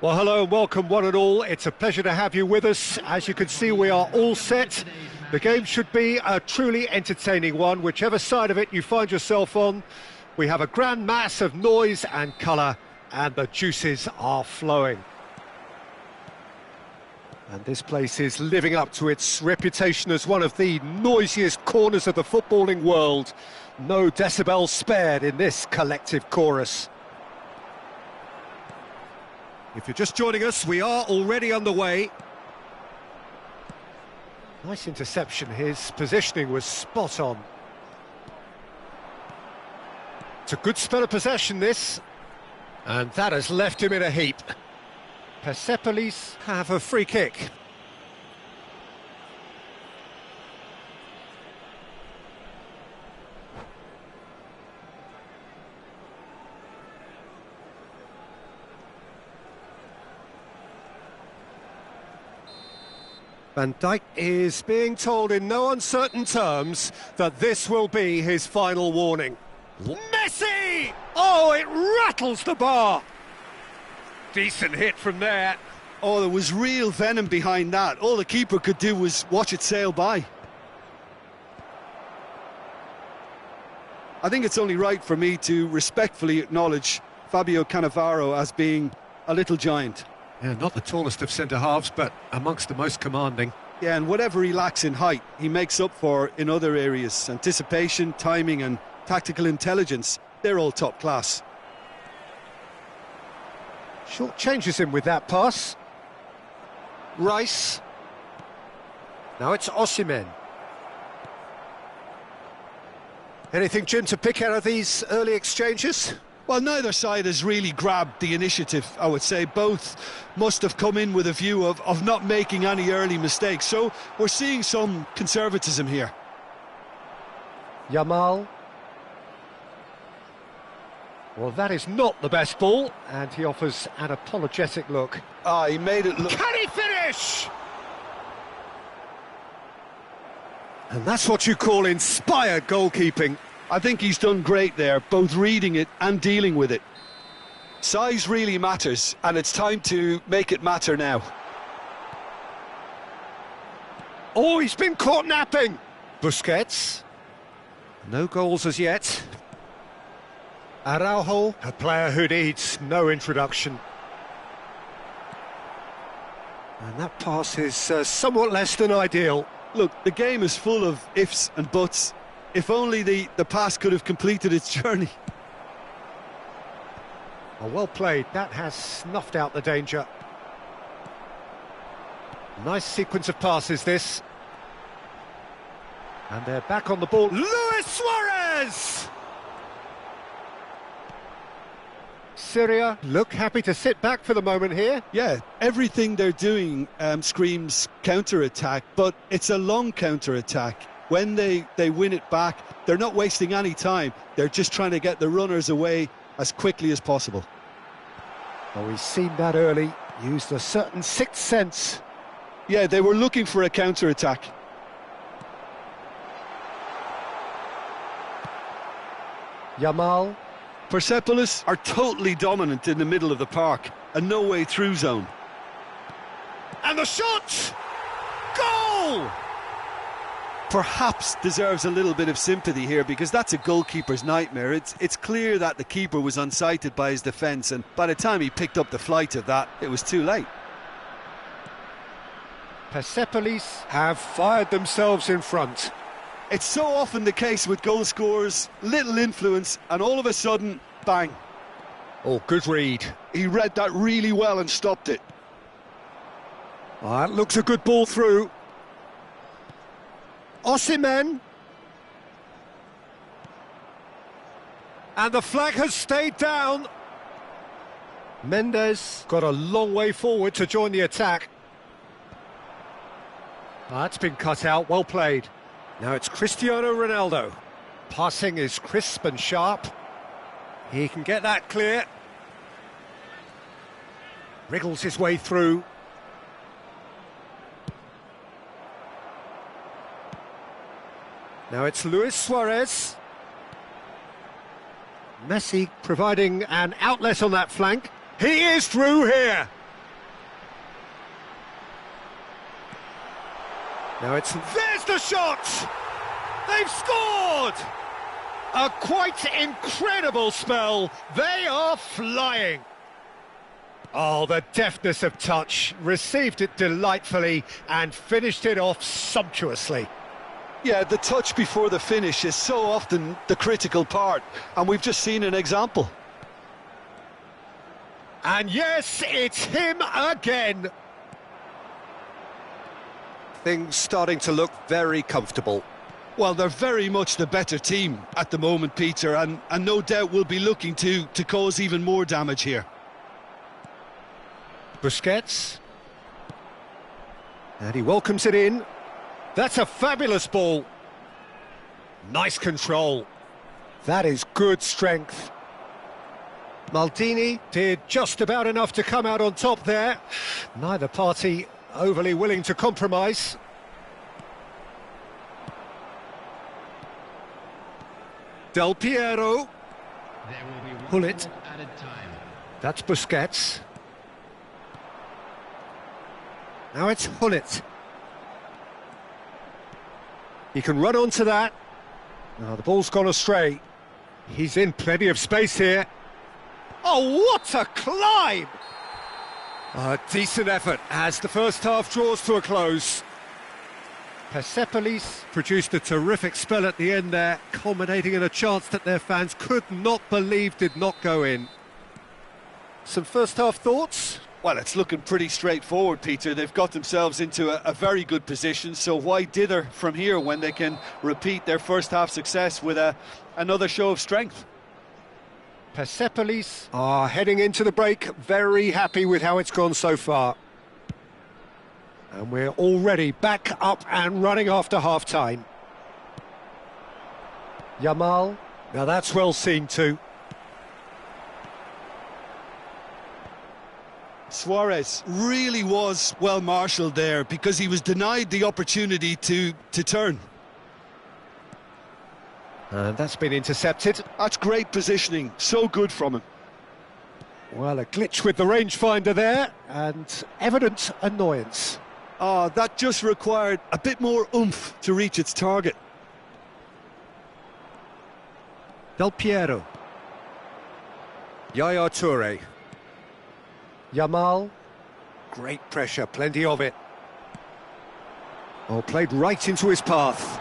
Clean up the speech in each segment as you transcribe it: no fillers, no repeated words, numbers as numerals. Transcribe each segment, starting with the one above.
Well, hello and welcome one and all. It's a pleasure to have you with us. As you can see, we are all set. The game should be a truly entertaining one, whichever side of it you find yourself on. We have a grand mass of noise and colour, and the juices are flowing. And this place is living up to its reputation as one of the noisiest corners of the footballing world. No decibels spared in this collective chorus. If you're just joining us, we are already underway. Nice interception. His positioning was spot on. It's a good spell of possession, this. And that has left him in a heap. Persepolis have a free kick. Van Dijk is being told in no uncertain terms that this will be his final warning. Messi! Oh, it rattles the bar! Decent hit from there. Oh, there was real venom behind that. All the keeper could do was watch it sail by. I think it's only right for me to respectfully acknowledge Fabio Cannavaro as being a little giant. Yeah, not the tallest of centre-halves, but amongst the most commanding. Yeah, and whatever he lacks in height, he makes up for in other areas. Anticipation, timing and tactical intelligence, they're all top class. Short changes him with that pass. Rice. Now it's Osimhen. Anything, Jim, to pick out of these early exchanges? Well, neither side has really grabbed the initiative, I would say. Both must have come in with a view of not making any early mistakes. So we're seeing some conservatism here. Yamal. Well, that is not the best ball, and he offers an apologetic look. He made it look... Can he finish? And that's what you call inspired goalkeeping. I think he's done great there, both reading it and dealing with it. Size really matters, and it's time to make it matter now. Oh, he's been caught napping. Busquets. No goals as yet. Araujo, a player who needs no introduction. And that pass is somewhat less than ideal. Look, the game is full of ifs and buts. If only the pass could have completed its journey. Oh, well played. That has snuffed out the danger. Nice sequence of passes, this. And they're back on the ball. Luis Suarez! Syria look happy to sit back for the moment here. Yeah, everything they're doing screams counter-attack, but it's a long counter-attack. When they win it back, they're not wasting any time. They're just trying to get the runners away as quickly as possible. Oh, he's seen that early, used a certain sixth sense. Yeah, they were looking for a counter-attack. Yamal. Persepolis are totally dominant in the middle of the park, a no-way through zone. And the shot! Goal! Perhaps deserves a little bit of sympathy here, because that's a goalkeeper's nightmare. It's clear that the keeper was unsighted by his defence, and by the time he picked up the flight of that, it was too late. Persepolis have fired themselves in front. It's so often the case with goal scorers, little influence, and all of a sudden, bang. Oh, good read. He read that really well and stopped it. That looks a good ball through. Osimhen. And the flag has stayed down. Mendes got a long way forward to join the attack. That's been cut out, well played. Now it's Cristiano Ronaldo. Passing is crisp and sharp. He can get that clear. Wriggles his way through. Now it's Luis Suarez. Messi providing an outlet on that flank. He is through here. Now there's the shot! They've scored! A quite incredible spell. They are flying. Oh, the deftness of touch. Received it delightfully and finished it off sumptuously. Yeah, the touch before the finish is so often the critical part, and we've just seen an example. And yes, it's him again. Things starting to look very comfortable. Well, they're very much the better team at the moment, Peter, and no doubt will be looking to cause even more damage here. Busquets. And he welcomes it in. That's a fabulous ball. Nice control. That is good strength. Maldini did just about enough to come out on top there. Neither party overly willing to compromise. Del Piero. Gullit. That's Busquets. Now it's Gullit. He can run onto that. Now the ball's gone astray. He's in plenty of space here. Oh, what a climb! A decent effort as the first half draws to a close. Persepolis produced a terrific spell at the end there, culminating in a chance that their fans could not believe did not go in. Some first half thoughts? Well, it's looking pretty straightforward, Peter. They've got themselves into a very good position, so why dither from here when they can repeat their first half success with another show of strength? Persepolis are heading into the break very happy with how it's gone so far. And we're already back up and running after half-time. Yamal, now that's well seen too. Suarez really was well marshalled there because he was denied the opportunity to turn. And that's been intercepted. That's great positioning, so good from him. Well, a glitch with the rangefinder there, and evident annoyance. Oh, that just required a bit more oomph to reach its target. Del Piero. Yaya Toure. Yamal. Great pressure, plenty of it. Oh, played right into his path.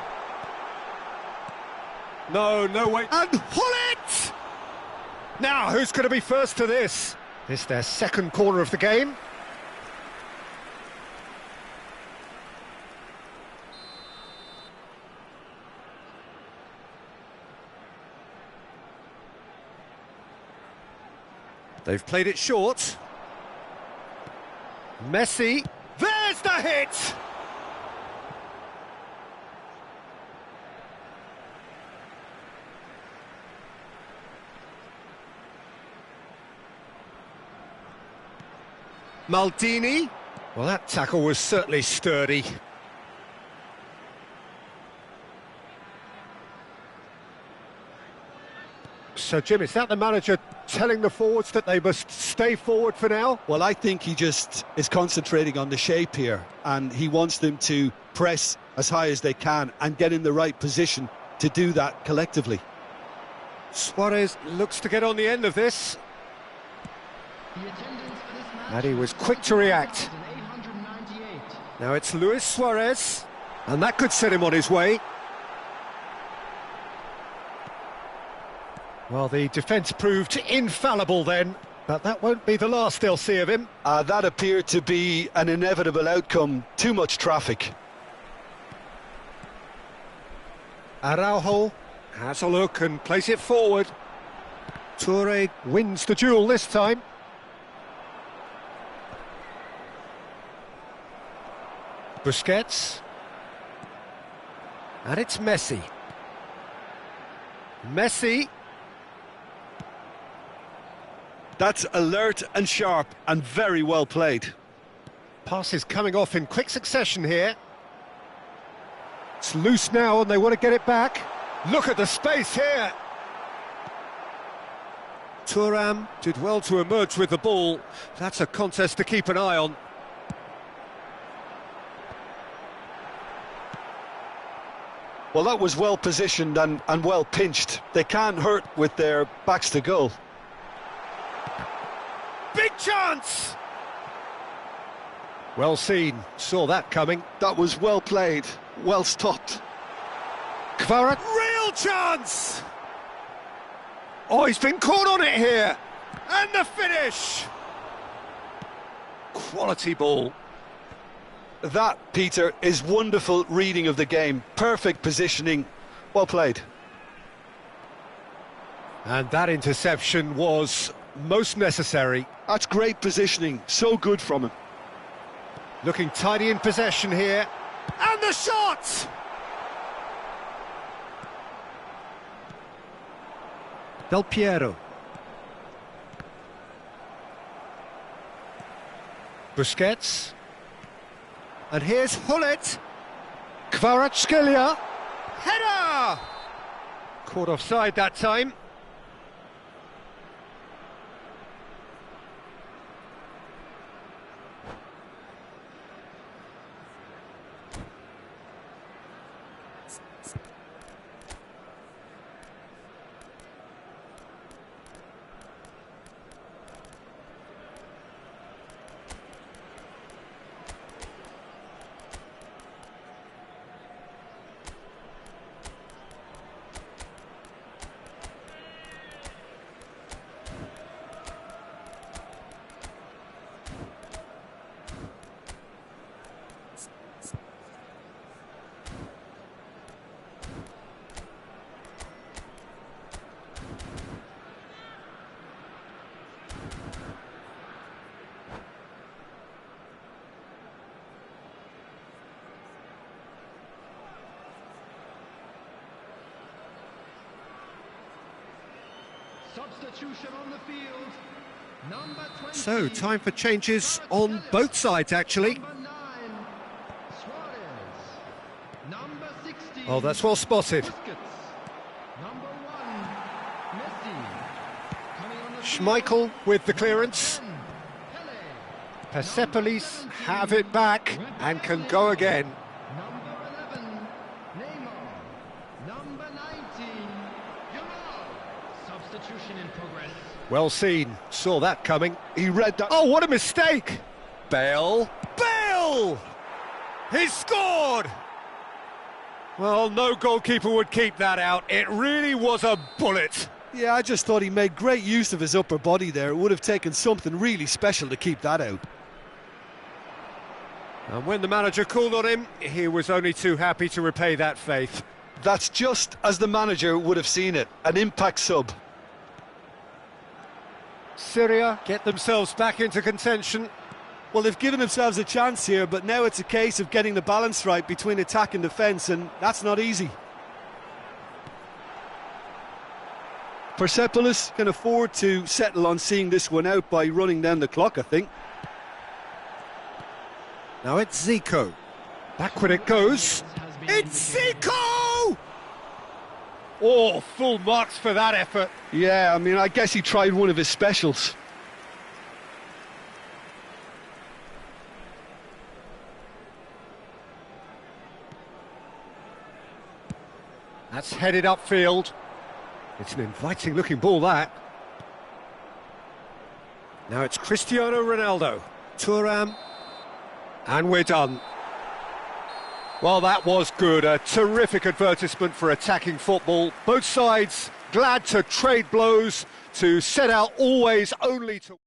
No way. And Gullit! Now, who's going to be first to this? It's their second corner of the game. They've played it short. Messi. There's the hit! Maldini. Well, that tackle was certainly sturdy. So, Jim, is that the manager telling the forwards that they must stay forward for now? Well, I think he just is concentrating on the shape here, and he wants them to press as high as they can and get in the right position to do that collectively. Suarez looks to get on the end of this. And he was quick to react. Now it's Luis Suarez, and that could set him on his way. Well, the defence proved infallible then, but that won't be the last they'll see of him. That appeared to be an inevitable outcome. Too much traffic. Araujo has a look and plays it forward. Toure wins the duel this time. Busquets. And it's Messi. Messi. That's alert and sharp and very well played. Passes coming off in quick succession here. It's loose now and they want to get it back. Look at the space here. Thuram did well to emerge with the ball. That's a contest to keep an eye on. Well, that was well positioned and well pinched. They can't hurt with their backs to goal. Big chance! Well seen, saw that coming. That was well played, well stopped. Kvarat, real chance! Oh, he's been caught on it here! And the finish! Quality ball. That, Peter, is wonderful reading of the game. Perfect positioning, well played. And that interception was most necessary. That's great positioning, so good from him. Looking tidy in possession here. And the shot! Del Piero. Busquets. And here's Hullet. Kvaratskhelia. Header! Caught offside that time. Substitution on the field. Number 20. So, time for changes on both sides, actually. Number 9, Suarez. Number 16. Oh, that's well spotted. Busquets. Number 1, Messi. Coming on the Schmeichel with the clearance. field, Pele. Persepolis have it back and can go again. Number 11, Neymar. Number 19, Giroud. Substitution in progress. Well seen, saw that coming. He read that. Oh, what a mistake! Bale! Bale! He scored! Well, no goalkeeper would keep that out. It really was a bullet. Yeah, I just thought he made great use of his upper body there. It would have taken something really special to keep that out. And when the manager called on him, he was only too happy to repay that faith. That's just as the manager would have seen it, an impact sub. Syria get themselves back into contention. Well, they've given themselves a chance here, but now it's a case of getting the balance right between attack and defence, and that's not easy. Persepolis can afford to settle on seeing this one out by running down the clock, I think. Now it's Zico. Backward it goes. It's Zico! Oh, full marks for that effort. Yeah, I mean, I guess he tried one of his specials. That's headed upfield. It's an inviting looking ball, that. Now it's Cristiano Ronaldo. Thuram. And we're done. Well, that was good. A terrific advertisement for attacking football. Both sides glad to trade blows, to set out always only to...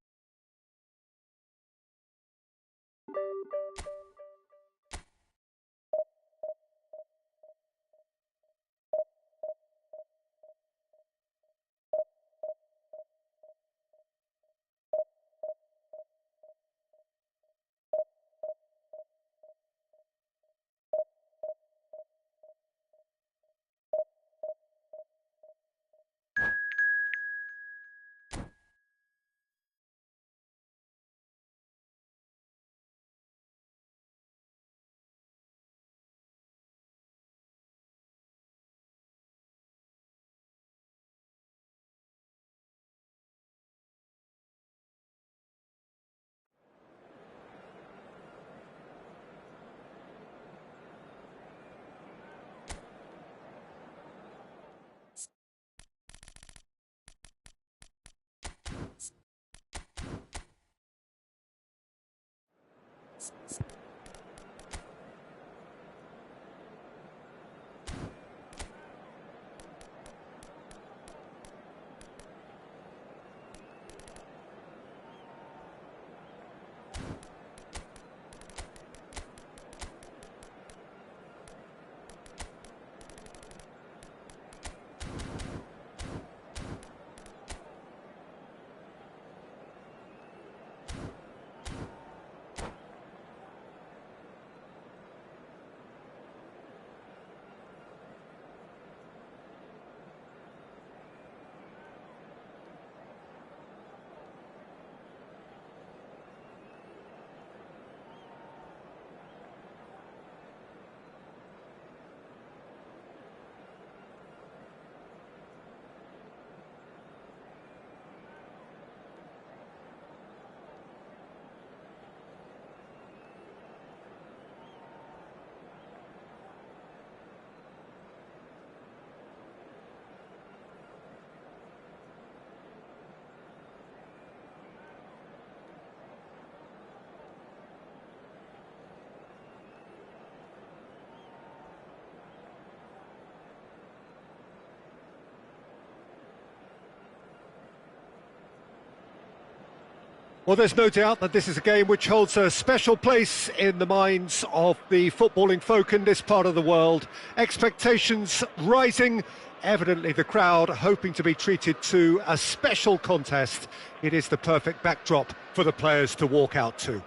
Well, there's no doubt that this is a game which holds a special place in the minds of the footballing folk in this part of the world. Expectations rising, evidently the crowd hoping to be treated to a special contest. It is the perfect backdrop for the players to walk out to.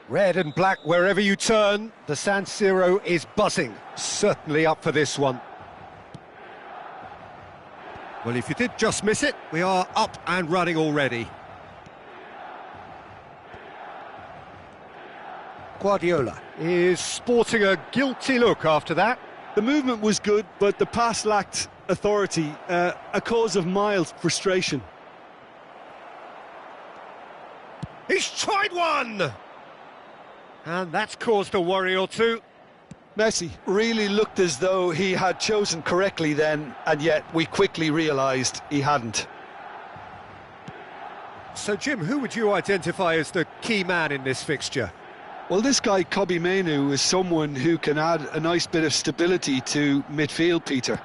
Red and black wherever you turn, the San Siro is buzzing, certainly up for this one. Well, if you did just miss it, we are up and running already. Guardiola is sporting a guilty look after that. The movement was good, but the pass lacked authority, a cause of mild frustration. He's tried one! And that's caused a worry or two. Messi really looked as though he had chosen correctly then, and yet we quickly realised he hadn't. So, Jim, who would you identify as the key man in this fixture? Well, this guy, Kobbie Mainoo, is someone who can add a nice bit of stability to midfield, Peter.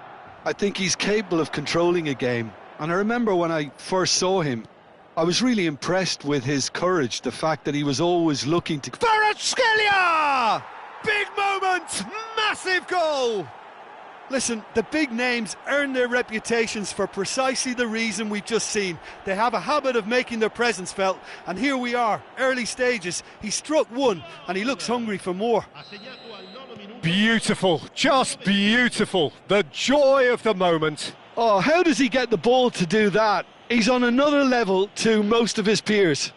I think he's capable of controlling a game, and I remember when I first saw him, I was really impressed with his courage, the fact that he was always looking to... Kvaratskhelia! Big moment! Massive goal! Listen, the big names earn their reputations for precisely the reason we've just seen. They have a habit of making their presence felt, and here we are, early stages. He struck one, and he looks hungry for more. Beautiful, just beautiful. The joy of the moment. Oh, how does he get the ball to do that? He's on another level to most of his peers.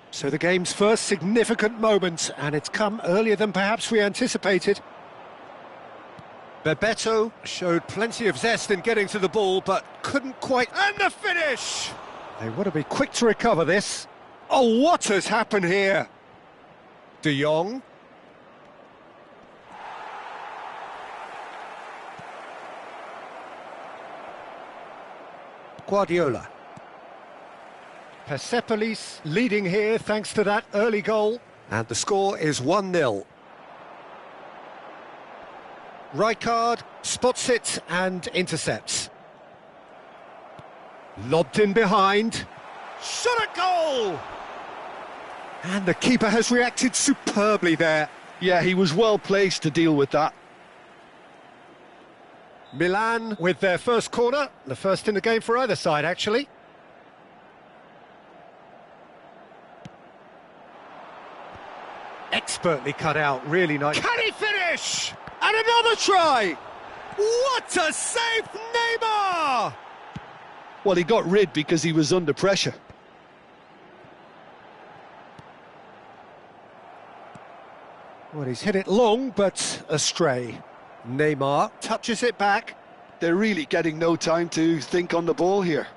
So the game's first significant moment, and it's come earlier than perhaps we anticipated. Bebeto showed plenty of zest in getting to the ball, but couldn't quite... And the finish! They want to be quick to recover this. Oh, what has happened here? De Jong. Guardiola. Persepolis leading here thanks to that early goal. And the score is 1-0. Rijkaard spots it and intercepts. Lobbed in behind. Shot at goal! And the keeper has reacted superbly there. Yeah, he was well placed to deal with that. Milan with their first corner, the first in the game for either side, actually. Expertly cut out, really nice. Can he finish? And another try! What a save, Neymar! Well, he got rid because he was under pressure. Well, he's hit it long, but astray. Neymar touches it back. They're really getting no time to think on the ball here.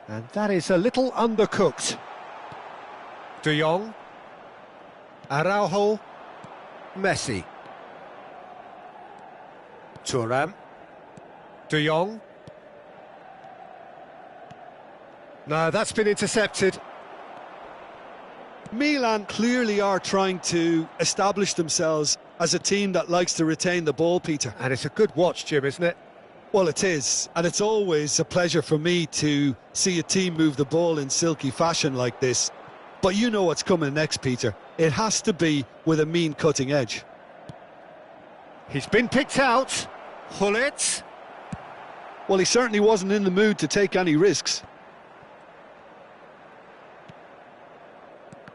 And that is a little undercooked. De Jong. Araujo. Messi. Thuram. De Jong. No, that's been intercepted. Milan clearly are trying to establish themselves as a team that likes to retain the ball, Peter. And it's a good watch, Jim, isn't it? Well, it is, and it's always a pleasure for me to see a team move the ball in silky fashion like this. But you know what's coming next, Peter. It has to be with a mean cutting edge. He's been picked out. Hullet. Well, he certainly wasn't in the mood to take any risks.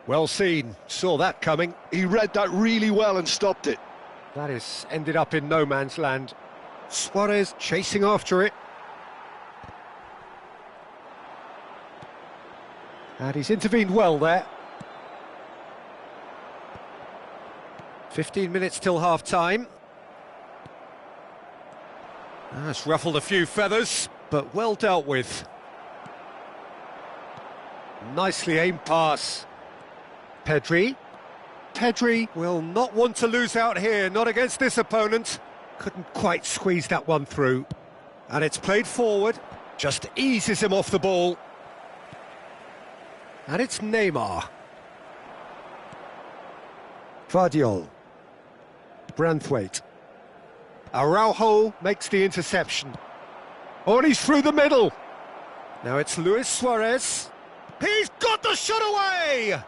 Well seen, saw that coming. He read that really well and stopped it. That is ended up in no man's land. Suarez chasing after it. And he's intervened well there. 15 minutes till half-time. That's ruffled a few feathers, but well dealt with. Nicely aimed pass. Pedri. Pedri will not want to lose out here, not against this opponent. Couldn't quite squeeze that one through. And it's played forward, just eases him off the ball. And it's Neymar. Vardiol. Branthwaite. Araujo makes the interception. Oh, and he's through the middle. Now it's Luis Suarez. He's got the shot away!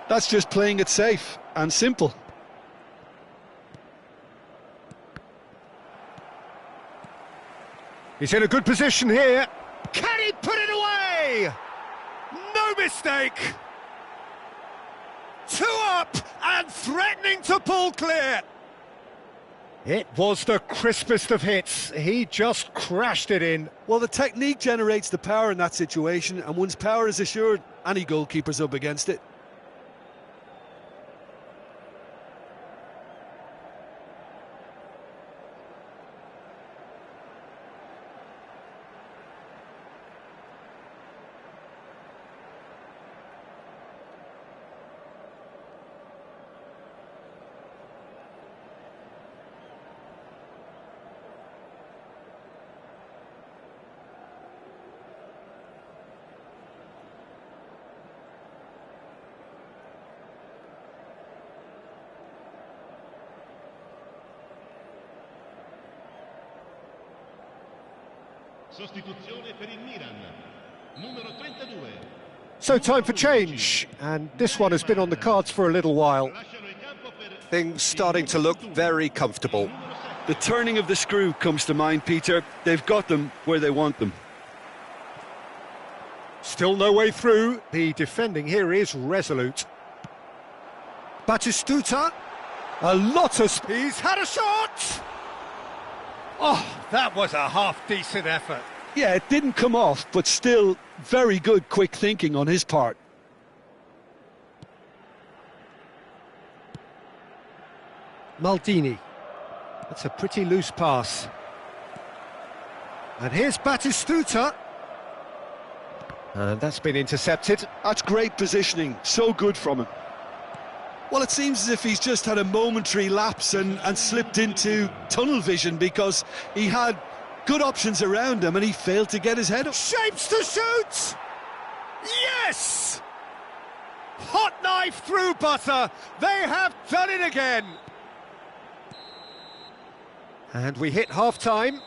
That's just playing it safe and simple. He's in a good position here. Can he put it away? No mistake. 2 up and threatening to pull clear. It was the crispest of hits. He just crashed it in. Well, the technique generates the power in that situation, and once power is assured, any goalkeeper's up against it. Sostituzione per il Milan, numero 32. So time for change, and this one has been on the cards for a little while. Things starting to look very comfortable. The turning of the screw comes to mind, Peter. They've got them where they want them. Still no way through. The defending here is resolute. Batistuta. A lot of speed. He's had a shot! Oh, that was a half-decent effort. Yeah, it didn't come off, but still very good quick thinking on his part. Maldini. It's a pretty loose pass. And here's Batistuta. And that's been intercepted. That's great positioning, so good from him. Well, it seems as if he's just had a momentary lapse and slipped into tunnel vision, because he had good options around him and he failed to get his head up. Shapes to shoot! Yes! Hot knife through butter. They have done it again. And we hit half-time.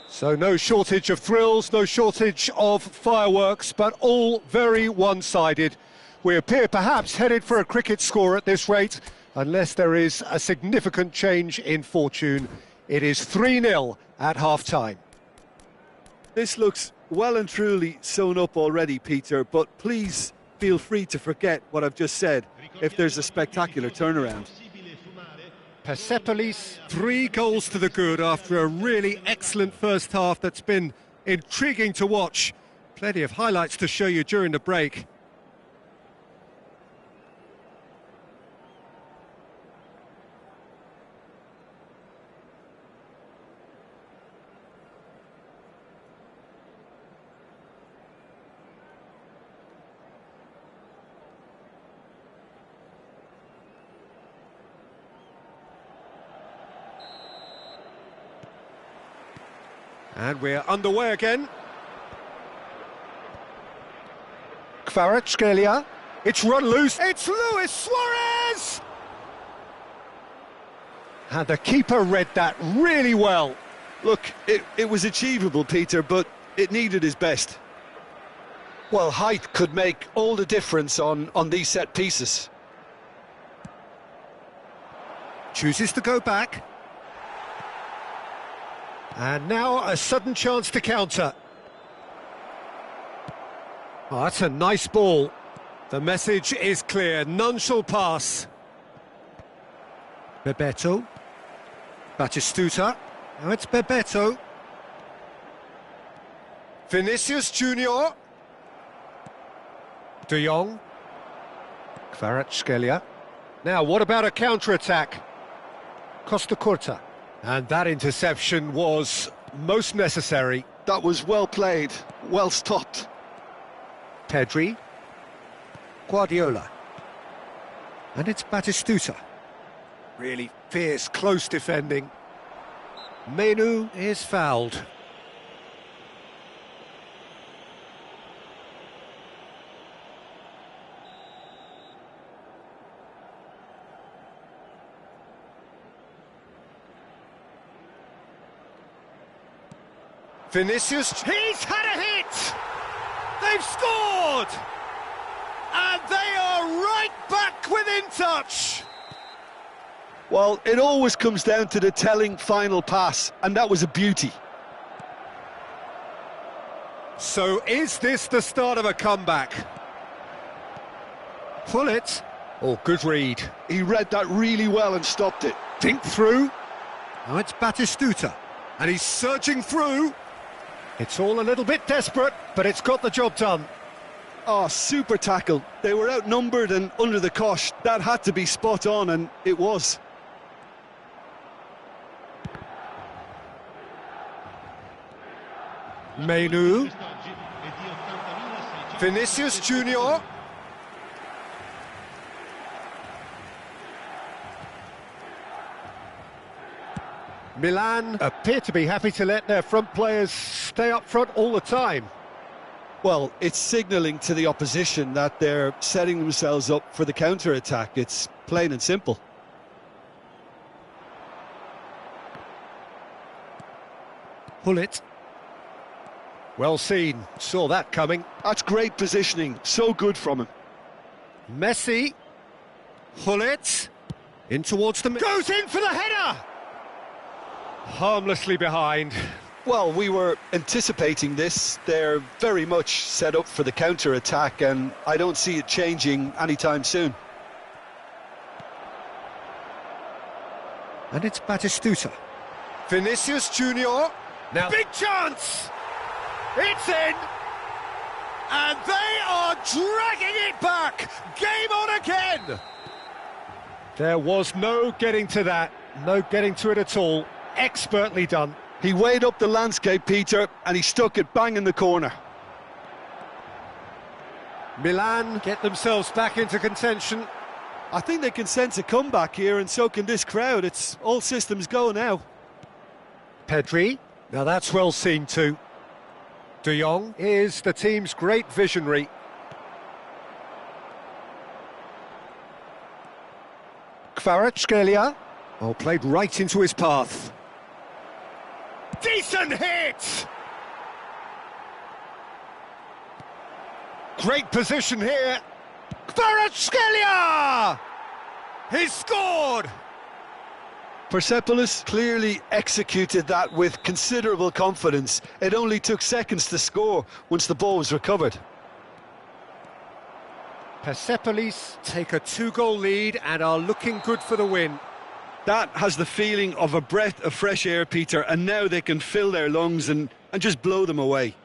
So no shortage of thrills, no shortage of fireworks, but all very one-sided. We appear perhaps headed for a cricket score at this rate, unless there is a significant change in fortune. It is 3-0 at half-time. This looks well and truly sewn up already, Peter, but please feel free to forget what I've just said if there's a spectacular turnaround. Persepolis, 3 goals to the good after a really excellent first half that's been intriguing to watch. Plenty of highlights to show you during the break. And we're underway again. Kvaratskhelia. It's run loose. It's Luis Suarez! And the keeper read that really well. Look, it was achievable, Peter, but it needed his best. Well, height could make all the difference on these set pieces. Chooses to go back. And now a sudden chance to counter. Oh, that's a nice ball. The message is clear, none shall pass. Bebeto. Batistuta. Now it's Bebeto. Vinicius Junior. De Jong. Kvaratskhelia. Now what about a counter-attack? Costa Curta. And that interception was most necessary. That was well played, well stopped. Pedri. Guardiola. And it's Batistuta. Really fierce, close defending. Menu is fouled. Vinicius, he's had a hit! They've scored! And they are right back within touch! Well, it always comes down to the telling final pass, and that was a beauty. So is this the start of a comeback? Pull it. Oh, good read. He read that really well and stopped it. Dink through. Now it's Batistuta. And he's surging through. It's all a little bit desperate, but it's got the job done. Oh, super tackle. They were outnumbered and under the cosh. That had to be spot on, and it was. Menu. Vinicius Junior. Milan appear to be happy to let their front players stay up front all the time. Well, it's signalling to the opposition that they're setting themselves up for the counter-attack. It's plain and simple. Pull it. Well seen, saw that coming. That's great positioning, so good from him. Messi. Pull it. In towards them. Goes in for the header! Harmlessly behind. Well, we were anticipating this. They're very much set up for the counter-attack, and I don't see it changing anytime soon. And it's Batistuta. Vinicius Junior. Now, big chance! It's in! And they are dragging it back! Game on again! There was no getting to that. No getting to it at all. Expertly done. He weighed up the landscape, Peter, and he stuck it bang in the corner. Milan get themselves back into contention. I think they can sense a comeback here, and so can this crowd. It's all systems go now. Pedri, now that's well seen too. De Jong is the team's great visionary. Kvaratskhelia, oh, played right into his path. Decent hit! Great position here. Kvaratskhelia! He's scored! Persepolis clearly executed that with considerable confidence. It only took seconds to score once the ball was recovered. Persepolis take a 2-goal lead and are looking good for the win. That has the feeling of a breath of fresh air, Peter, and now they can fill their lungs and just blow them away.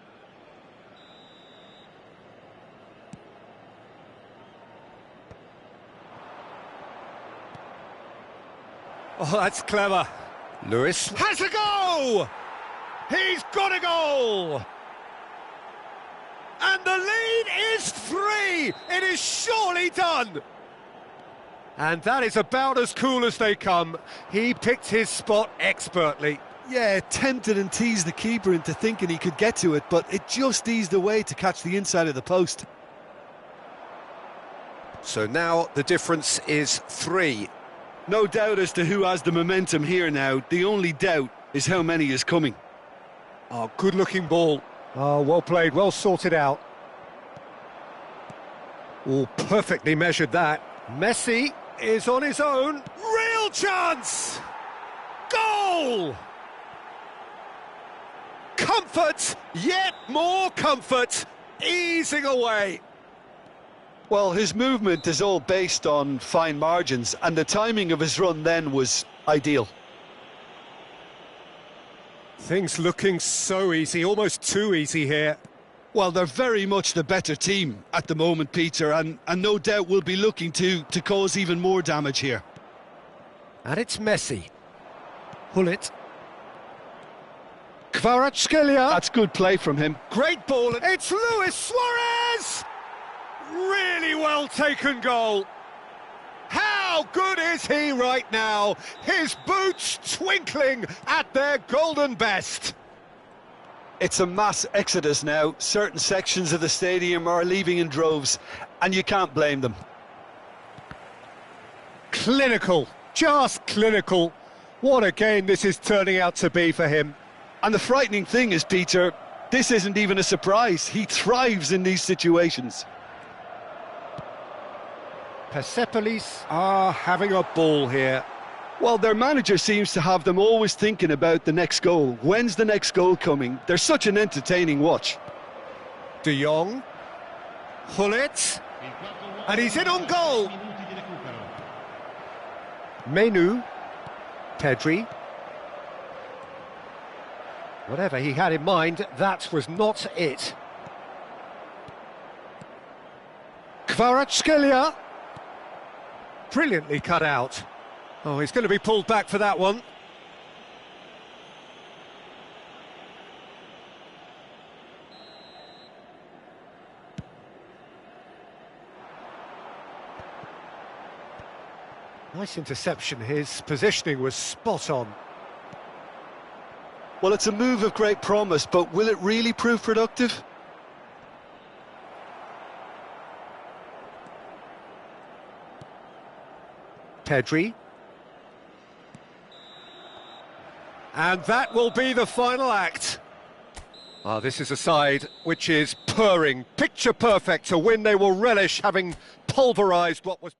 Oh, that's clever. Lewis has a goal! He's got a goal! And the lead is 3! It is surely done! And that is about as cool as they come. He picked his spot expertly. Yeah, tempted and teased the keeper into thinking he could get to it, but it just eased away to catch the inside of the post. So now the difference is 3. No doubt as to who has the momentum here now. The only doubt is how many is coming. Oh, good-looking ball. Oh, well played, well sorted out. Oh, perfectly measured that. Messi is on his own. Real chance! Goal! Comfort, yet more comfort, easing away. Well, his movement is all based on fine margins, and the timing of his run then was ideal. Things looking so easy, almost too easy here. Well, they're very much the better team at the moment, Peter, and no doubt will be looking to cause even more damage here. And it's Messi. Hullet. Kvaratskhelia. That's good play from him. Great ball. It's Luis Suarez! Really well taken goal. How good is he right now? His boots twinkling at their golden best. It's a mass exodus now. Certain sections of the stadium are leaving in droves, and you can't blame them. Clinical, just clinical. What a game this is turning out to be for him. And the frightening thing is, Peter, this isn't even a surprise. He thrives in these situations. Persepolis are having a ball here. Well, their manager seems to have them always thinking about the next goal. When's the next goal coming? They're such an entertaining watch. De Jong. Hullet. And he's in on goal. Menu. Pedri. Whatever he had in mind, that was not it. Kvaratskhelia. Brilliantly cut out. Oh, he's going to be pulled back for that one. Nice interception. His positioning was spot on. Well, it's a move of great promise, but will it really prove productive? Pedri. And that will be the final act. Ah, this is a side which is purring, picture perfect, to win. They will relish having pulverised what was...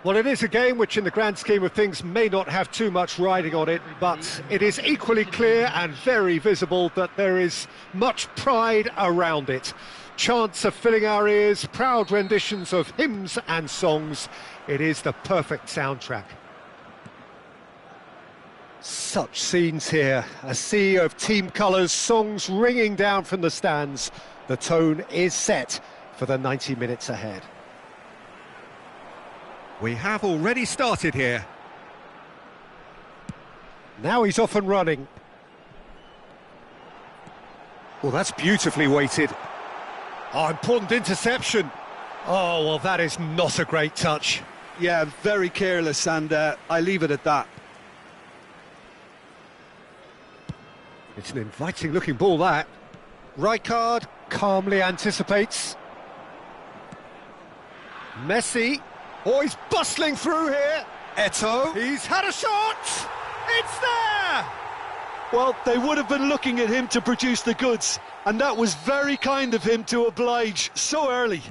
Well, it is a game which in the grand scheme of things may not have too much riding on it, but it is equally clear and very visible that there is much pride around it. Chants are filling our ears, proud renditions of hymns and songs. It is the perfect soundtrack. Such scenes here, a sea of team colours, songs ringing down from the stands. The tone is set for the 90 minutes ahead. We have already started here. Now he's off and running. Well, that's beautifully weighted. Oh, important interception. Oh, well, that is not a great touch. Yeah, very careless, and I leave it at that. It's an inviting-looking ball, that. Rijkaard calmly anticipates. Messi. Oh, he's bustling through here. Eto'o. He's had a shot. It's there. Well, they would have been looking at him to produce the goods, and that was very kind of him to oblige so early.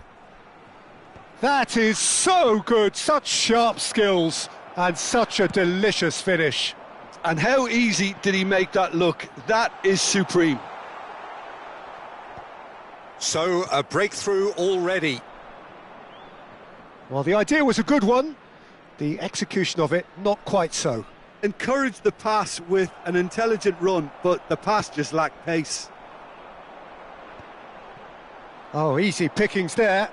That is so good. Such sharp skills and such a delicious finish. And how easy did he make that look? That is supreme. So, a breakthrough already. Well, the idea was a good one. The execution of it, not quite so. Encouraged the pass with an intelligent run, but the pass just lacked pace. Oh, easy pickings there.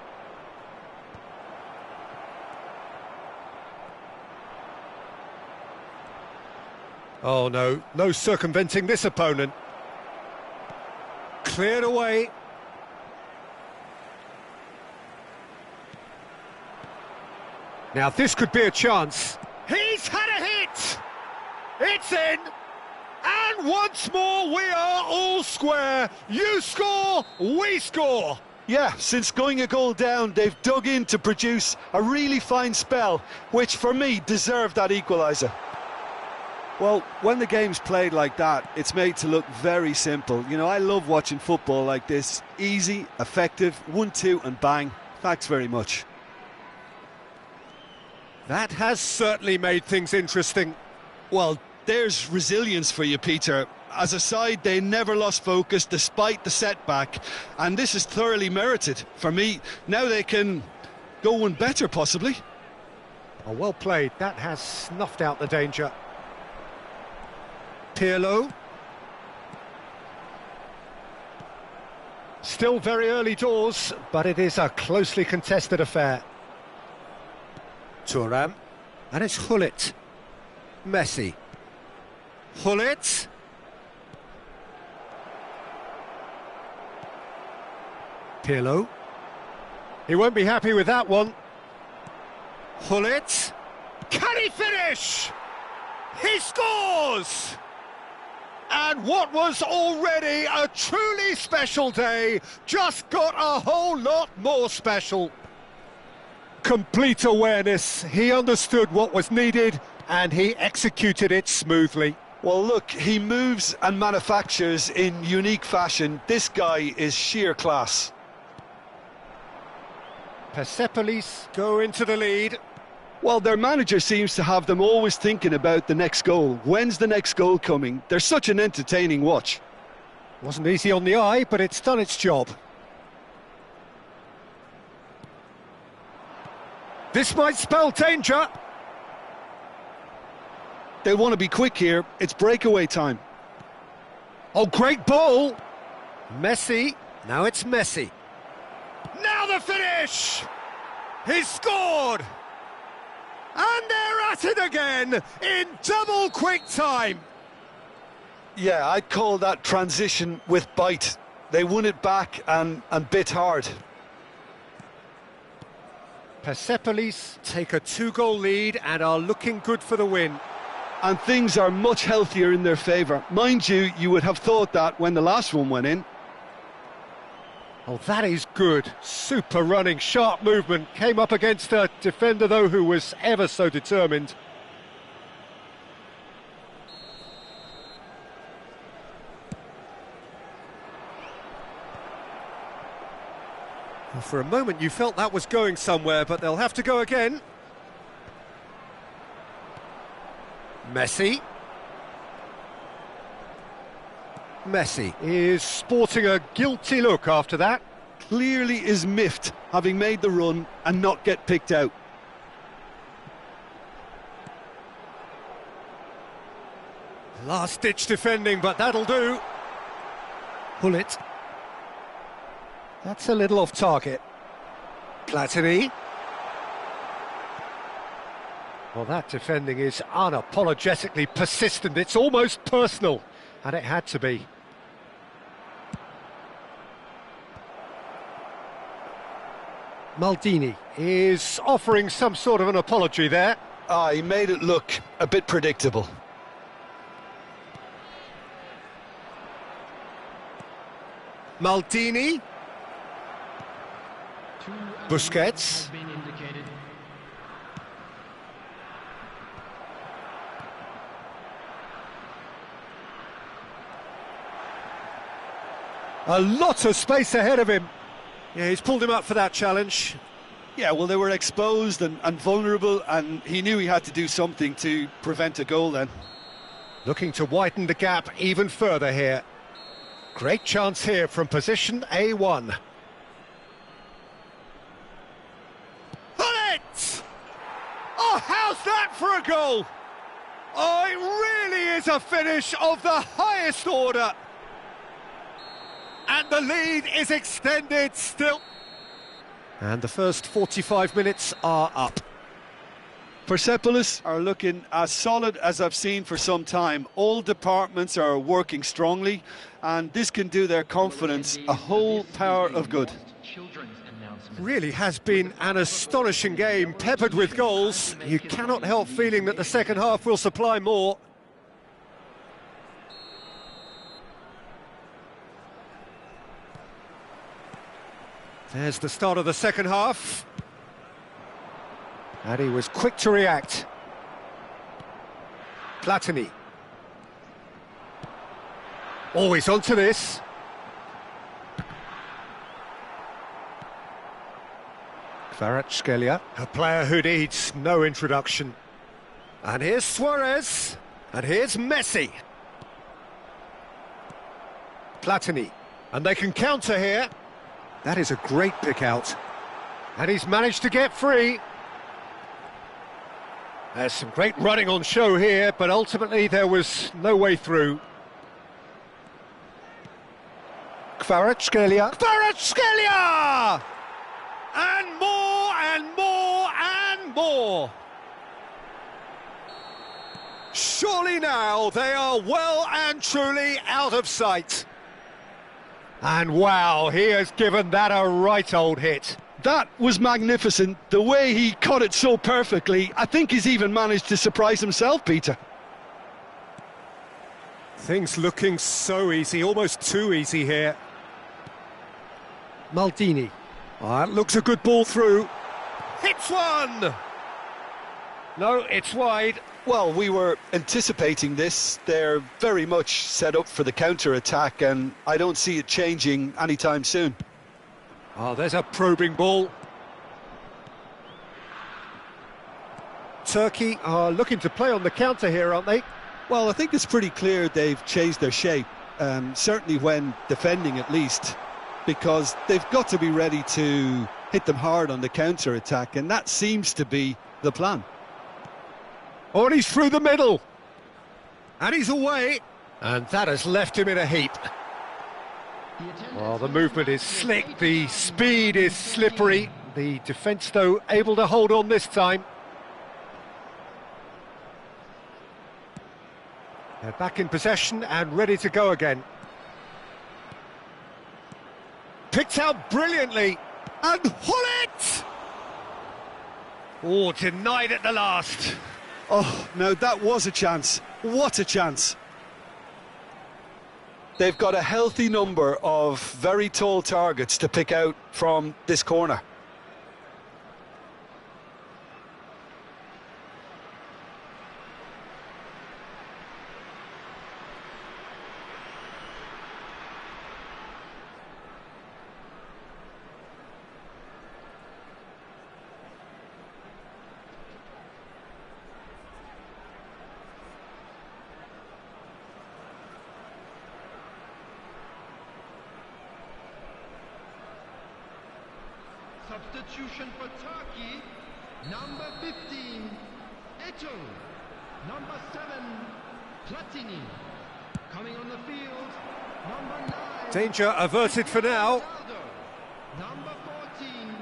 Oh, no. No circumventing this opponent. Cleared away. Now, this could be a chance. He's had a hit! It's in! And once more, we are all square. You score, we score. Yeah, since going a goal down, they've dug in to produce a really fine spell, which for me deserved that equaliser. Well, when the game's played like that, it's made to look very simple. You know, I love watching football like this. Easy, effective, 1-2 and bang. Thanks very much. That has certainly made things interesting. Well, there's resilience for you, Peter. As a side, they never lost focus despite the setback, and this is thoroughly merited. For me, now they can go one better, possibly. Oh, well played. That has snuffed out the danger. Pirlo. Still very early doors, but it is a closely contested affair. Thuram, and it's Gullit. Messi. Gullit. Pirlo. He won't be happy with that one. Gullit. Can he finish? He scores! And what was already a truly special day just got a whole lot more special. Complete awareness, he understood what was needed and he executed it smoothly. Well, look, he moves and manufactures in unique fashion. This guy is sheer class. Persepolis go into the lead. Well, their manager seems to have them always thinking about the next goal. When's the next goal coming? They're such an entertaining watch. Wasn't easy on the eye, but it's done its job. This might spell danger. They want to be quick here. It's breakaway time. Oh, great ball. Messi. Now it's Messi. Now the finish. He's scored. And they're at it again in double quick time. Yeah, I'd call that transition with bite. They won it back and bit hard. Persepolis take a 2-goal lead and are looking good for the win. And things are much healthier in their favour. Mind you, you would have thought that when the last one went in. Oh, that is good. Super running, sharp movement. Came up against a defender, though, who was ever so determined. Well, for a moment you felt that was going somewhere, but they'll have to go again. Messi. Messi is sporting a guilty look after that. Clearly is miffed, having made the run and not get picked out. Last-ditch defending, but that'll do. Pull it. That's a little off target. Platini. Well, that defending is unapologetically persistent. It's almost personal, and it had to be. Maldini is offering some sort of an apology there. He made it look a bit predictable. Maldini. Busquets. A lot of space ahead of him. Yeah, he's pulled him up for that challenge. Yeah, well, they were exposed and vulnerable, and he knew he had to do something to prevent a goal then. Looking to widen the gap even further here. Great chance here from position A1. On it! Oh, how's that for a goal? Oh, it really is a finish of the highest order. And the lead is extended still. And the first 45 minutes are up. Persepolis are looking as solid as I've seen for some time. All departments are working strongly, and this can do their confidence a whole power of good. Really has been an astonishing game, peppered with goals. You cannot help feeling that the second half will supply more. There's the start of the second half. And he was quick to react. Platini. Always onto this. Kvaratskhelia, a player who needs no introduction. And here's Suarez. And here's Messi. Platini. And they can counter here. That is a great pick out. And he's managed to get free. There's some great running on show here, but ultimately there was no way through. Kvaratskhelia. Kvaratskhelia! And more, and more, and more. Surely now they are well and truly out of sight. And wow, he has given that a right old hit. That was magnificent. The way he caught it so perfectly, I think he's even managed to surprise himself, Peter. Things looking so easy, almost too easy here. Maldini. Oh, that looks a good ball through. Hits one! No, it's wide. Well, we were anticipating this. They're very much set up for the counter-attack, and I don't see it changing anytime soon. Oh, there's a probing ball. Turkey are looking to play on the counter here, aren't they? Well, I think it's pretty clear they've changed their shape, certainly when defending at least, because they've got to be ready to hit them hard on the counter-attack, and that seems to be the plan. Oh, and he's through the middle. And he's away. And that has left him in a heap. Well, the movement is slick, the speed is slippery. The defence, though, able to hold on this time. They're back in possession and ready to go again. Picked out brilliantly. And Hullet! Oh, denied at the last. Oh, no, that was a chance. What a chance. They've got a healthy number of very tall targets to pick out from this corner. Substitution for Turkey, number 15, Eto. Number 7, Platini. Coming on the field, number 9. Danger averted for now. Ronaldo. Number 14,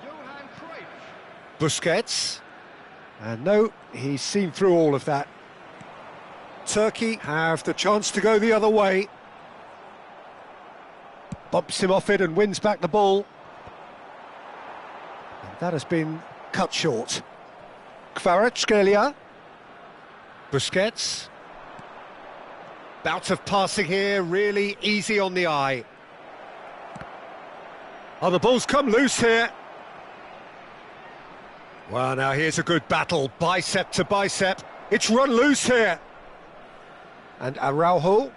Johan Cruyff. Busquets. And no, he's seen through all of that. Turkey have the chance to go the other way. Bumps him off it and wins back the ball. And that has been cut short. Kvaratskhelia. Busquets. Bout of passing here, really easy on the eye. Oh, the ball's come loose here. Well, now here's a good battle, bicep to bicep. It's run loose here. And Araujo.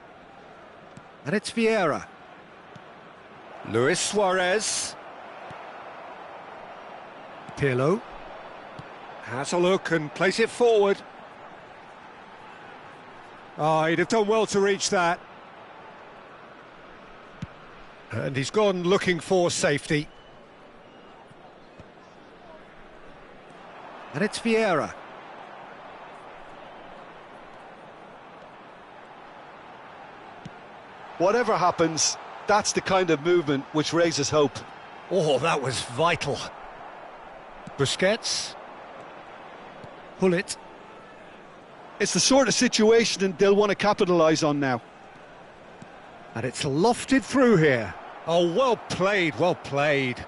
And it's Vieira. Luis Suarez. Pirlo. Has a look and plays it forward. Oh, he'd have done well to reach that. And he's gone looking for safety. And it's Vieira. Whatever happens, that's the kind of movement which raises hope. Oh, that was vital. Busquets. Pull it. It's the sort of situation they'll want to capitalise on now. And it's lofted through here. Oh, well played, well played.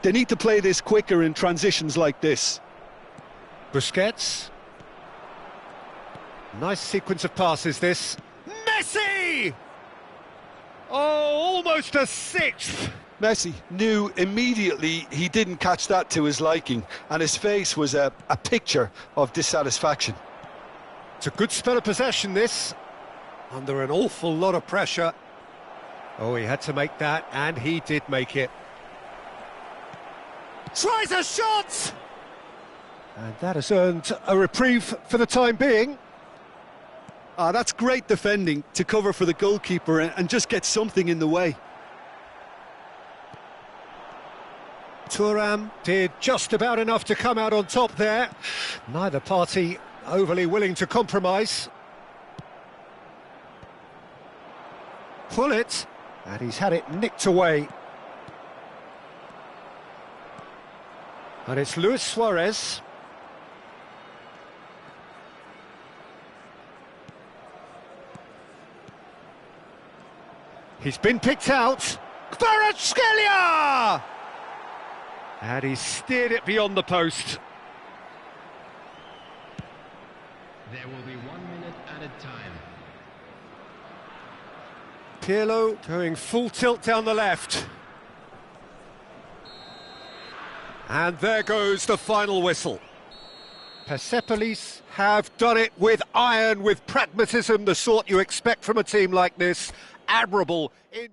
They need to play this quicker in transitions like this. Busquets. Nice sequence of passes, this. Messi! Oh, almost a sixth. Messi knew immediately he didn't catch that to his liking, and his face was a picture of dissatisfaction. It's a good spell of possession, this. Under an awful lot of pressure. Oh, he had to make that, and he did make it. Tries a shot! And that has earned a reprieve for the time being. That's great defending to cover for the goalkeeper and just get something in the way. Thuram did just about enough to come out on top there. Neither party overly willing to compromise. Pull it, and he's had it nicked away. And it's Luis Suarez. He's been picked out. Kvaratskhelia! And he steered it beyond the post. There will be 1 minute added time. Pirlo going full tilt down the left. And there goes the final whistle. Persepolis have done it with iron, with pragmatism, the sort you expect from a team like this. Admirable in...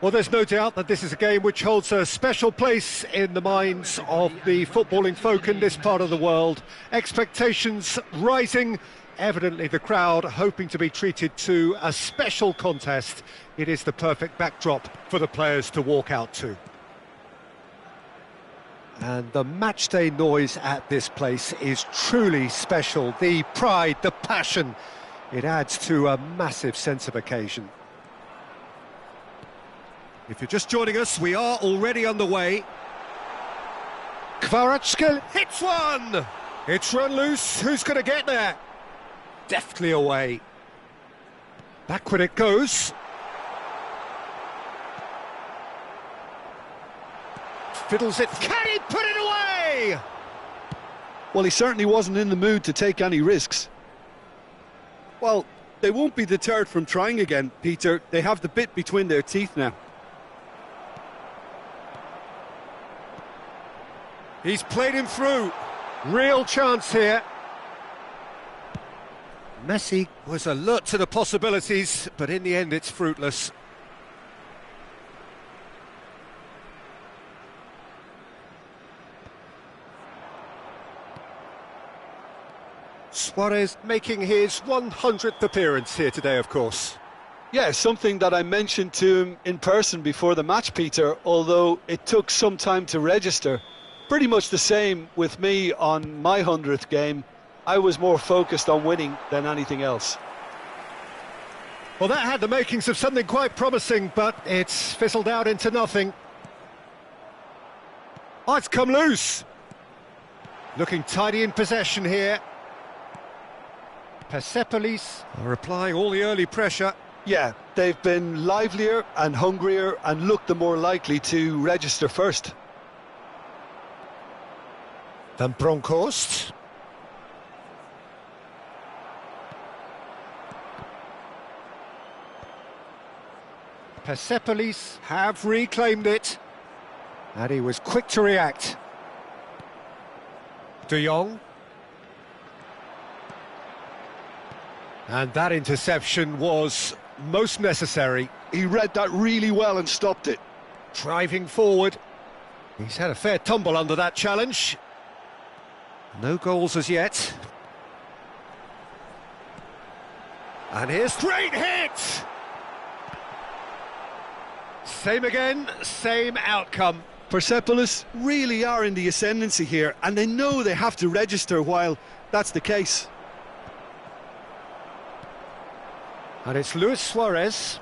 Well, there's no doubt that this is a game which holds a special place in the minds of the footballing folk in this part of the world. Expectations rising, evidently the crowd hoping to be treated to a special contest. It is the perfect backdrop for the players to walk out to. And the matchday noise at this place is truly special. The pride, the passion, it adds to a massive sense of occasion. If you're just joining us, we are already underway. Kvaratskhelia hits one! It's run loose, who's going to get there? Deftly away. Backward it goes. Fiddles it, can he put it away? Well, he certainly wasn't in the mood to take any risks. Well, they won't be deterred from trying again, Peter. They have the bit between their teeth now. He's played him through. Real chance here. Messi was alert to the possibilities, but in the end it's fruitless. Suarez making his 100th appearance here today, of course. Yeah, something that I mentioned to him in person before the match, Peter, although it took some time to register. Pretty much the same with me on my 100th game. I was more focused on winning than anything else. Well, that had the makings of something quite promising, but it's fizzled out into nothing. Oh, it's come loose. Looking tidy in possession here. Persepolis are applying all the early pressure. Yeah, they've been livelier and hungrier and looked the more likely to register first. Van Bronckhorst. Persepolis have reclaimed it. And he was quick to react. De Jong. And that interception was most necessary. He read that really well and stopped it. Driving forward. He's had a fair tumble under that challenge. No goals as yet. And here's great hit! Same again, same outcome. Persepolis really are in the ascendancy here, and they know they have to register while that's the case. And it's Luis Suarez.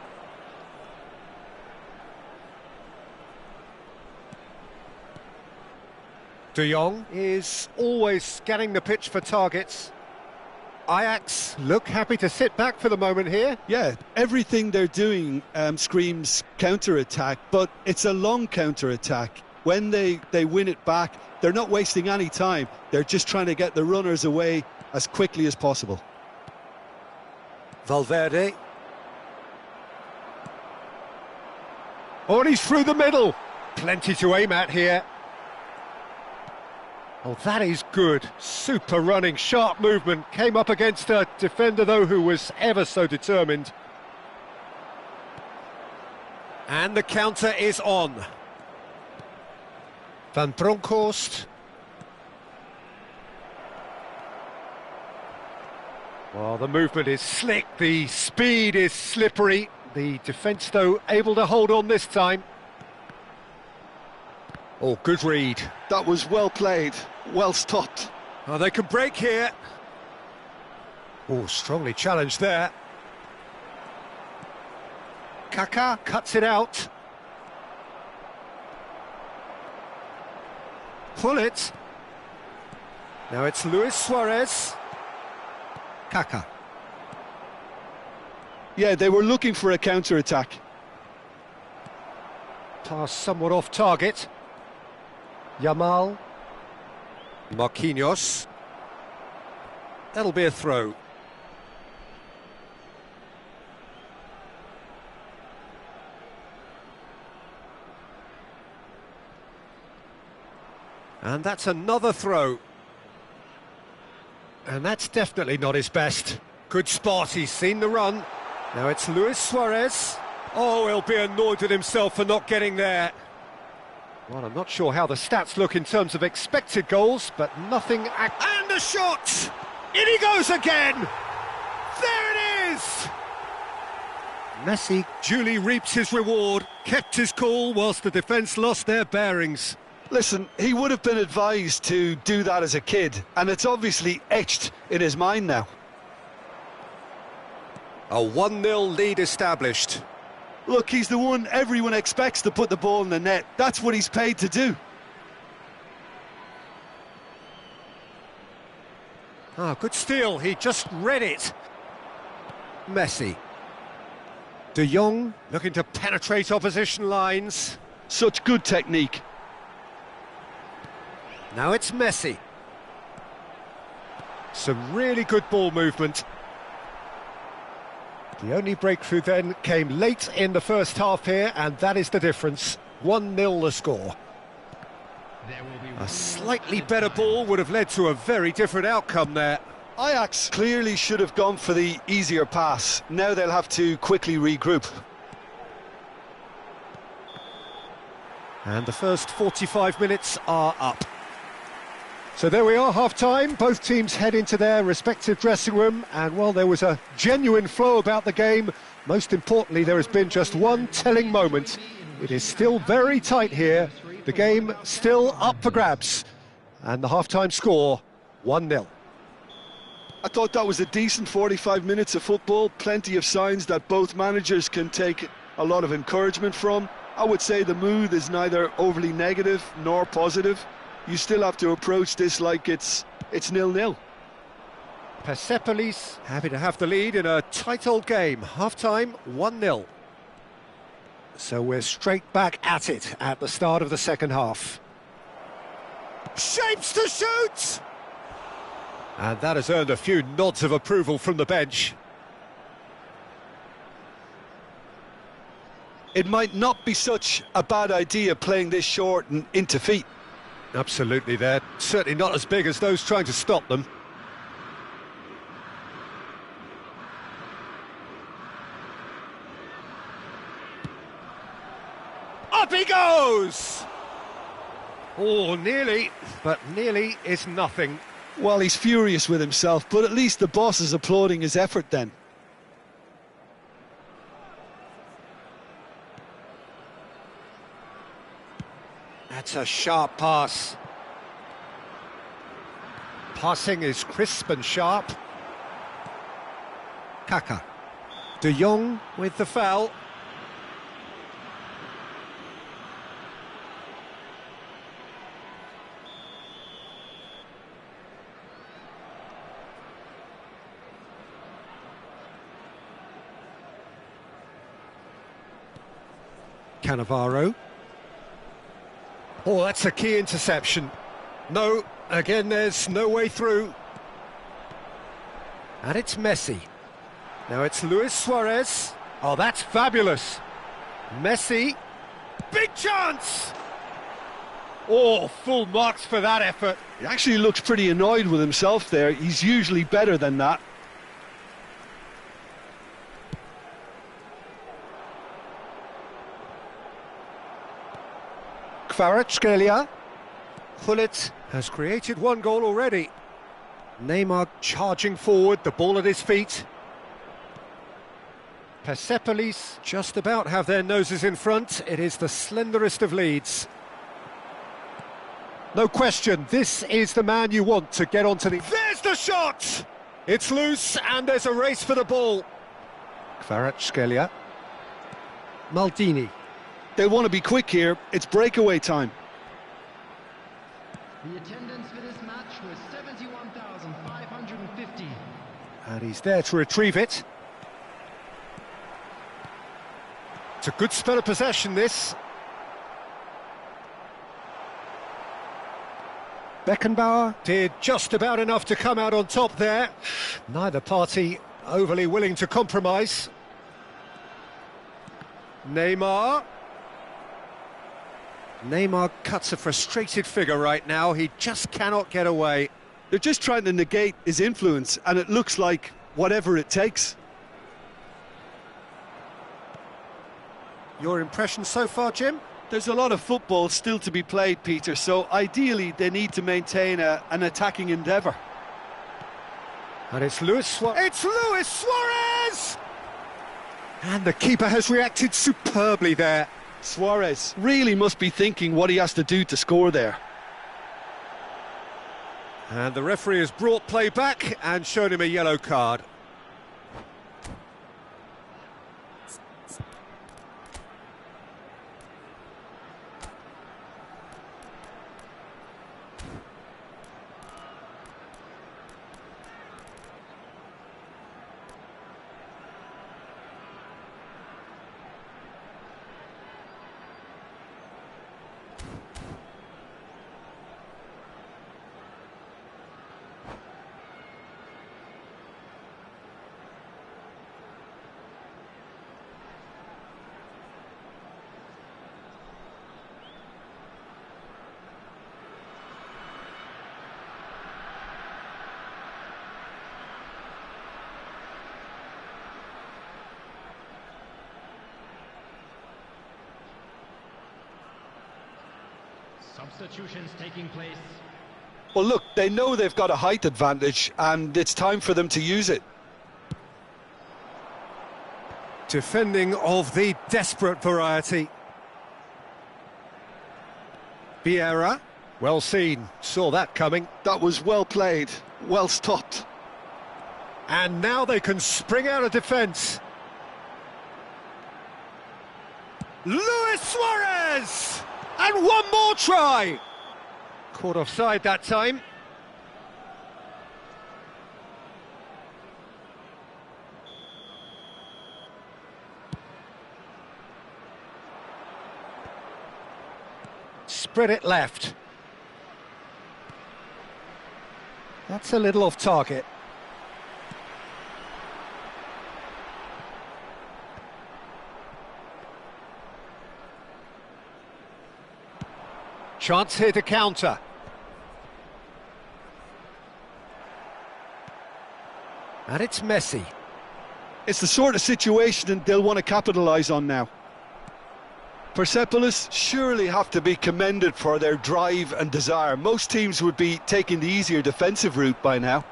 De Jong is always scanning the pitch for targets. Ajax look happy to sit back for the moment here. Yeah, everything they're doing screams counter-attack, but it's a long counter-attack. When they win it back, they're not wasting any time. They're just trying to get the runners away as quickly as possible. Valverde. Oh, and he's through the middle. Plenty to aim at here. Oh, that is good. Super running, sharp movement. Came up against a defender, though, who was ever so determined. And the counter is on. Van Bronckhorst. Well, the movement is slick, the speed is slippery. The defence, though, able to hold on this time. Oh, good read. That was well played, well stopped. Oh, they can break here. Oh, strongly challenged there. Kaká cuts it out. Pull it. Now it's Luis Suarez. Kaká. Yeah, they were looking for a counter-attack. Pass somewhat off target. Yamal. Marquinhos. That'll be a throw. And that's another throw. And that's definitely not his best. Good spot, he's seen the run. Now it's Luis Suarez. Oh, he'll be annoyed with himself for not getting there. Well, I'm not sure how the stats look in terms of expected goals, but nothing... And the shot! In he goes again! There it is! Messi duly reaps his reward, kept his cool whilst the defence lost their bearings. Listen, he would have been advised to do that as a kid, and it's obviously etched in his mind now. A 1-0 lead established. Look, he's the one everyone expects to put the ball in the net. That's what he's paid to do. Ah, good steal, he just read it. Messi. De Jong looking to penetrate opposition lines. Such good technique. Now it's Messi. Some really good ball movement. The only breakthrough then came late in the first half here, and that is the difference. 1-0 the score. A slightly better ball would have led to a very different outcome there. Ajax clearly should have gone for the easier pass. Now they'll have to quickly regroup. And the first 45 minutes are up. So there we are, half-time. Both teams head into their respective dressing room, and while there was a genuine flow about the game, most importantly there has been just one telling moment. It is still very tight here, the game still up for grabs, and the half-time score, 1-0. I thought that was a decent 45 minutes of football, plenty of signs that both managers can take a lot of encouragement from. I would say the mood is neither overly negative nor positive. You still have to approach this like it's 0-0. Persepolis happy to have the lead in a tight old game. Half-time, 1-0. So we're straight back at it at the start of the second half. Shapes to shoot! And that has earned a few nods of approval from the bench. It might not be such a bad idea playing this short and into feet. Absolutely, they're certainly not as big as those trying to stop them. Up he goes! Oh, nearly, but nearly is nothing. Well, he's furious with himself, but at least the boss is applauding his effort then. That's a sharp pass. Passing is crisp and sharp. Kaka. De Jong with the foul. Cannavaro. Oh, that's a key interception. No, again, there's no way through. And it's Messi. Now it's Luis Suarez. Oh, that's fabulous. Messi. Big chance! Oh, full marks for that effort. He actually looks pretty annoyed with himself there. He's usually better than that. Kvaratskhelia. Gullit has created one goal already. Neymar charging forward, the ball at his feet. Persepolis just about have their noses in front. It is the slenderest of leads. No question, this is the man you want to get onto the... There's the shot! It's loose and there's a race for the ball. Kvaratskhelia. Maldini. They want to be quick here. It's breakaway time. The attendance for this match was 71,550. And he's there to retrieve it. It's a good spell of possession, this. Beckenbauer did just about enough to come out on top there. Neither party overly willing to compromise. Neymar. Neymar cuts a frustrated figure right now. He just cannot get away. They're just trying to negate his influence, and it looks like whatever it takes. Your impression so far, Jim? There's a lot of football still to be played, Peter, so ideally they need to maintain an attacking endeavour. And it's Luis Suarez. It's Luis Suarez! And the keeper has reacted superbly there. Suarez really must be thinking what he has to do to score there. And the referee has brought play back and shown him a yellow card. Substitutions taking place. Well, look, they know they've got a height advantage, and it's time for them to use it. Defending of the desperate variety. Vieira, well seen, saw that coming. That was well played, well stopped. And now they can spring out of defence. Luis Suarez! And one more try! Caught offside that time. Spread it left. That's a little off target. Chance here to counter. And it's Messi. It's the sort of situation they'll want to capitalise on now. Persepolis surely have to be commended for their drive and desire. Most teams would be taking the easier defensive route by now.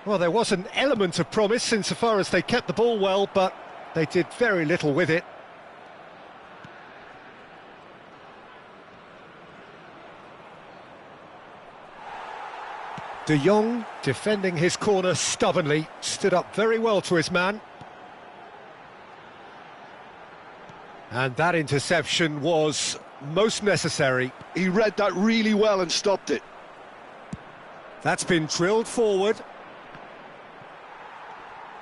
Well, there was an element of promise insofar as they kept the ball well, but they did very little with it. De Jong, defending his corner stubbornly, stood up very well to his man. And that interception was most necessary. He read that really well and stopped it. That's been drilled forward.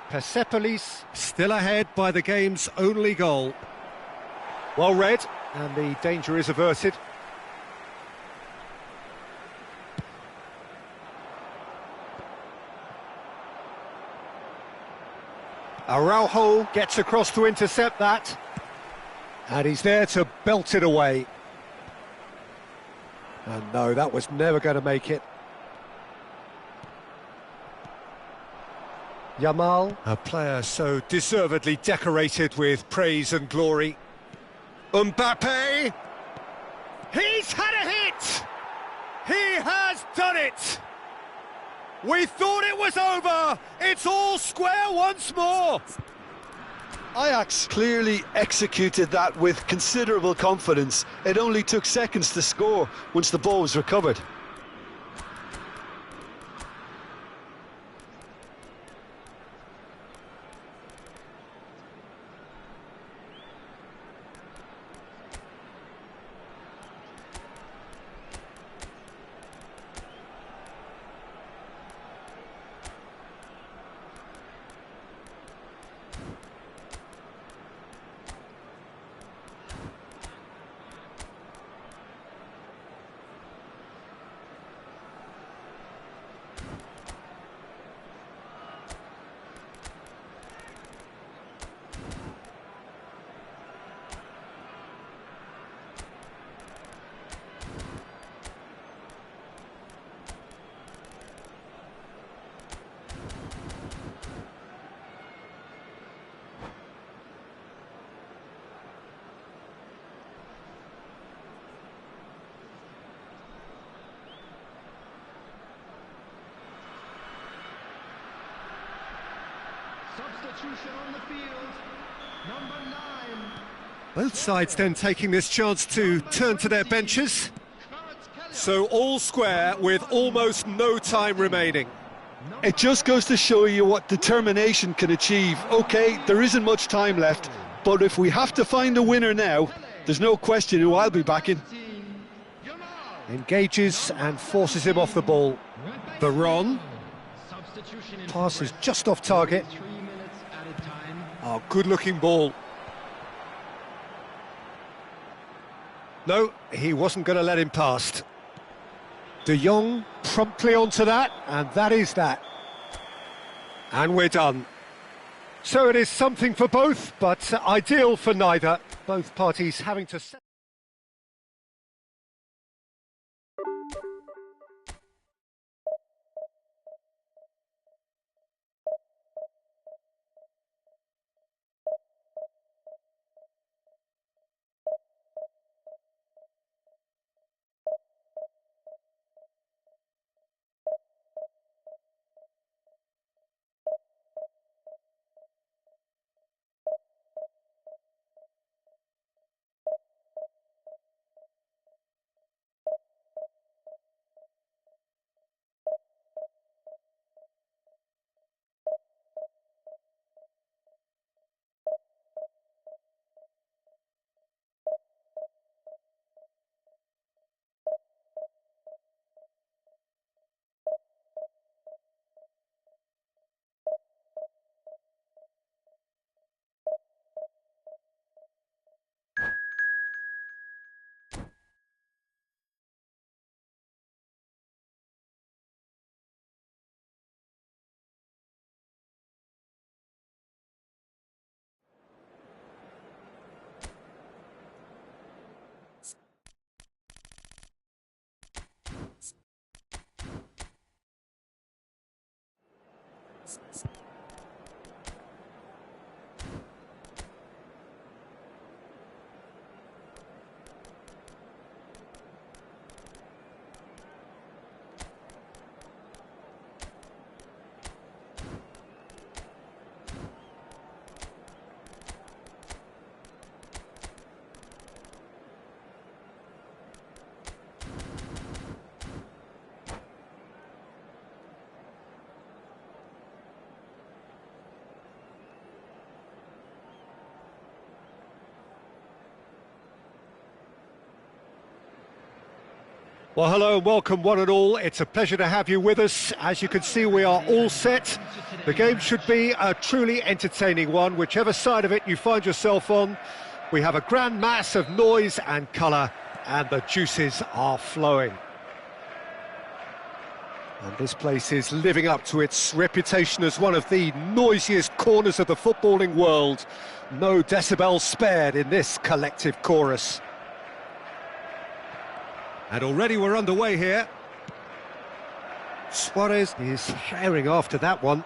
Persepolis still ahead by the game's only goal. Well read, and the danger is averted. Araujo gets across to intercept that. And he's there to belt it away. And no, that was never going to make it. Yamal, a player so deservedly decorated with praise and glory. Mbappe! He's had a hit! He has done it! We thought it was over! It's all square once more! Ajax clearly executed that with considerable confidence. It only took seconds to score once the ball was recovered. Substitution on the field, number 9. Both sides then taking this chance to turn to their benches. So all square with almost no time remaining. It just goes to show you what determination can achieve. OK, there isn't much time left, but if we have to find a winner now, there's no question who I'll be backing. Engages and forces him off the ball. Veron. Pass is just off target. Oh, good-looking ball. No, he wasn't going to let him past. De Jong promptly onto that, and that is that. And we're done. So it is something for both, but ideal for neither. Both parties having to... Well, hello and welcome one and all. It's a pleasure to have you with us. As you can see, we are all set. The game should be a truly entertaining one, whichever side of it you find yourself on. We have a grand mass of noise and colour, and the juices are flowing. And this place is living up to its reputation as one of the noisiest corners of the footballing world. No decibels spared in this collective chorus. And already we're underway here. Suarez is herring after that one.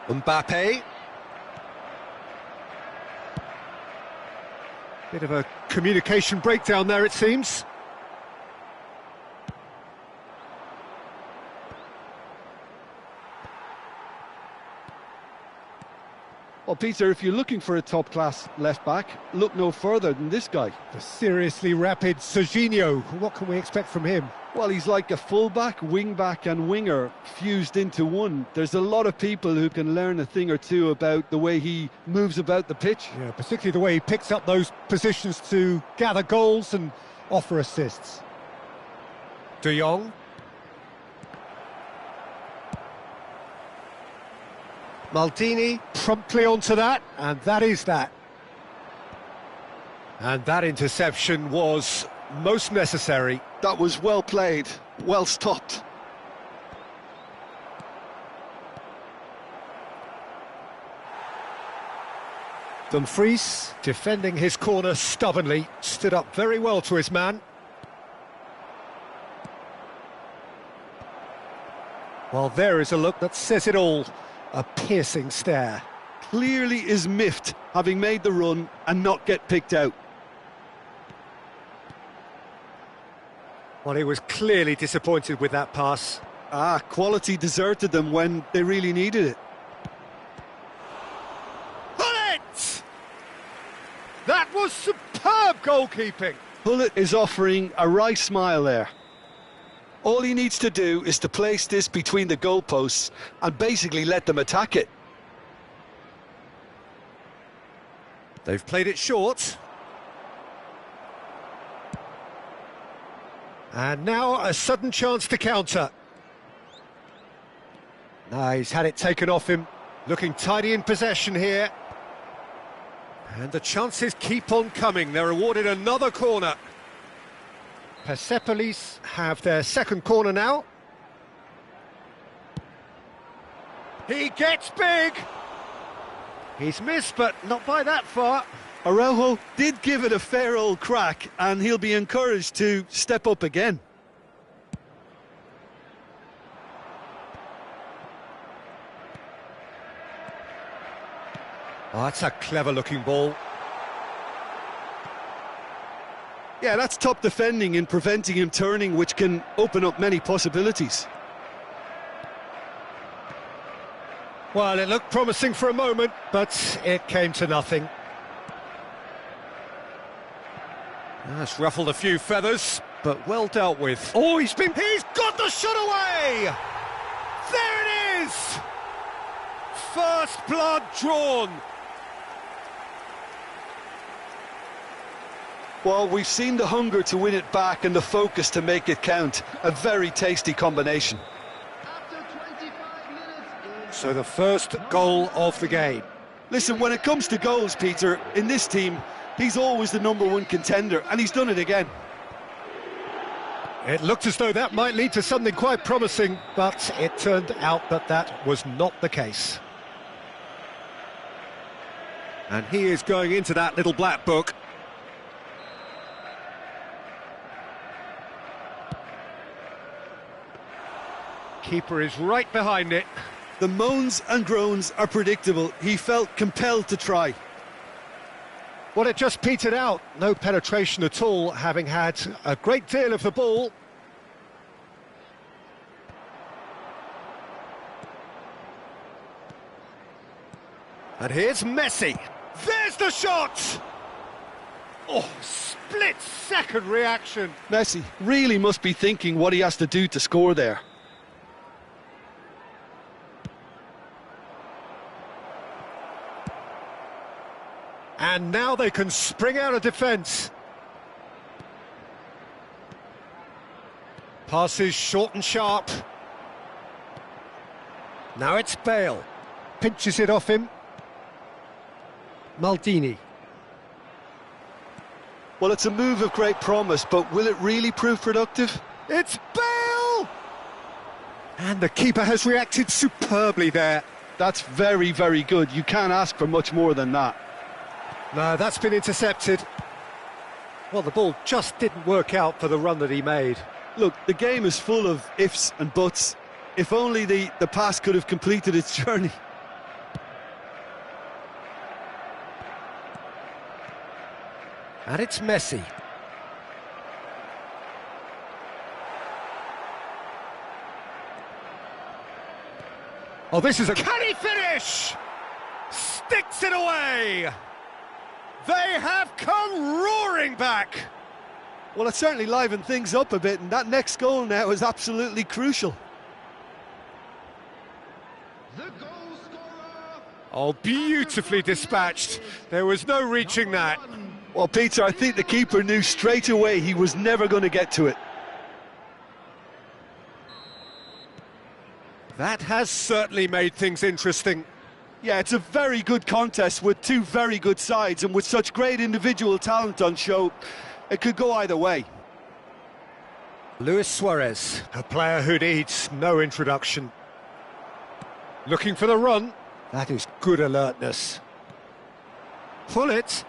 Mbappe. Bit of a communication breakdown there, it seems. Well, Peter, if you're looking for a top-class left-back, look no further than this guy. The seriously rapid Serginho. What can we expect from him? Well, he's like a full-back, wing-back and winger fused into one. There's a lot of people who can learn a thing or two about the way he moves about the pitch. Yeah, particularly the way he picks up those positions to gather goals and offer assists. De Jong. Maldini promptly onto that, and that is that. And that interception was most necessary. That was well played, well stopped. Dumfries, defending his corner stubbornly, stood up very well to his man. Well, there is a look that says it all. A piercing stare. Clearly is miffed, having made the run and not get picked out. Well, he was clearly disappointed with that pass. Quality deserted them when they really needed it. Hullet! That was superb goalkeeping. Hullet is offering a wry smile there. All he needs to do is to place this between the goalposts and basically let them attack it. They've played it short. And now a sudden chance to counter. Now he's had it taken off him. Looking tidy in possession here. And the chances keep on coming. They're awarded another corner. Persepolis have their second corner now. He gets big. He's missed, but not by that far. Araujo did give it a fair old crack, and he'll be encouraged to step up again. Oh, that's a clever-looking ball. Yeah, that's top defending in preventing him turning, which can open up many possibilities. Well, it looked promising for a moment, but it came to nothing. That's ruffled a few feathers, but well dealt with. Oh, he's got the shot away! There it is! First blood drawn. Well, we've seen the hunger to win it back and the focus to make it count. A very tasty combination. So the first goal of the game. Listen, when it comes to goals, Peter, in this team, he's always the #1 contender, and he's done it again. It looked as though that might lead to something quite promising, but it turned out that that was not the case. And he is going into that little black book. Keeper is right behind it. The moans and groans are predictable. He felt compelled to try. Well, it just petered out. No penetration at all, having had a great deal of the ball. And here's Messi. There's the shot! Oh, split-second reaction. Messi really must be thinking what he has to do to score there. And now they can spring out of defence. Passes short and sharp. Now it's Bale. Pinches it off him. Maldini. Well, it's a move of great promise, but will it really prove productive? It's Bale! And the keeper has reacted superbly there. That's very, very good. You can't ask for much more than that. No, that's been intercepted. Well, the ball just didn't work out for the run that he made. Look, the game is full of ifs and buts. If only the pass could have completed its journey. And it's Messi. Oh, this is a... Can he finish? Sticks it away! They have come roaring back! Well, it certainly livened things up a bit, and that next goal now is absolutely crucial. The goal scorer. Oh, beautifully dispatched. There was no reaching that. Well, Peter, I think the keeper knew straight away he was never going to get to it. That has certainly made things interesting. Yeah, it's a very good contest with two very good sides, and with such great individual talent on show, it could go either way. Luis Suarez, a player who needs no introduction. Looking for the run. That is good alertness. Pull it.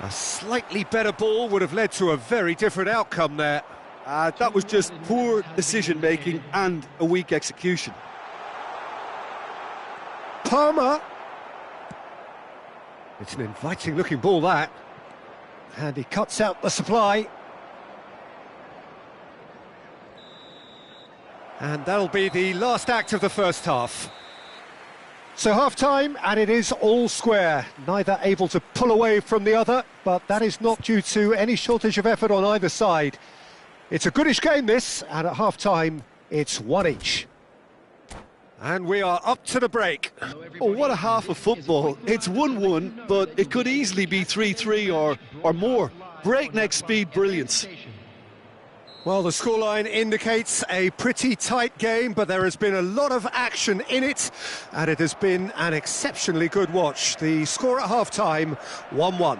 A slightly better ball would have led to a very different outcome there. That was just poor decision-making and a weak execution. Palmer. It's an inviting-looking ball, that. And he cuts out the supply. And that'll be the last act of the first half. So half-time, and it is all square. Neither able to pull away from the other, but that is not due to any shortage of effort on either side. It's a goodish game, this, and at half-time, it's one each. And we are up to the break. Oh, what a half of football. It's 1-1, but it could easily be 3-3 or more. Breakneck speed brilliance. Well, the scoreline indicates a pretty tight game, but there has been a lot of action in it, and it has been an exceptionally good watch. The score at half-time, 1-1.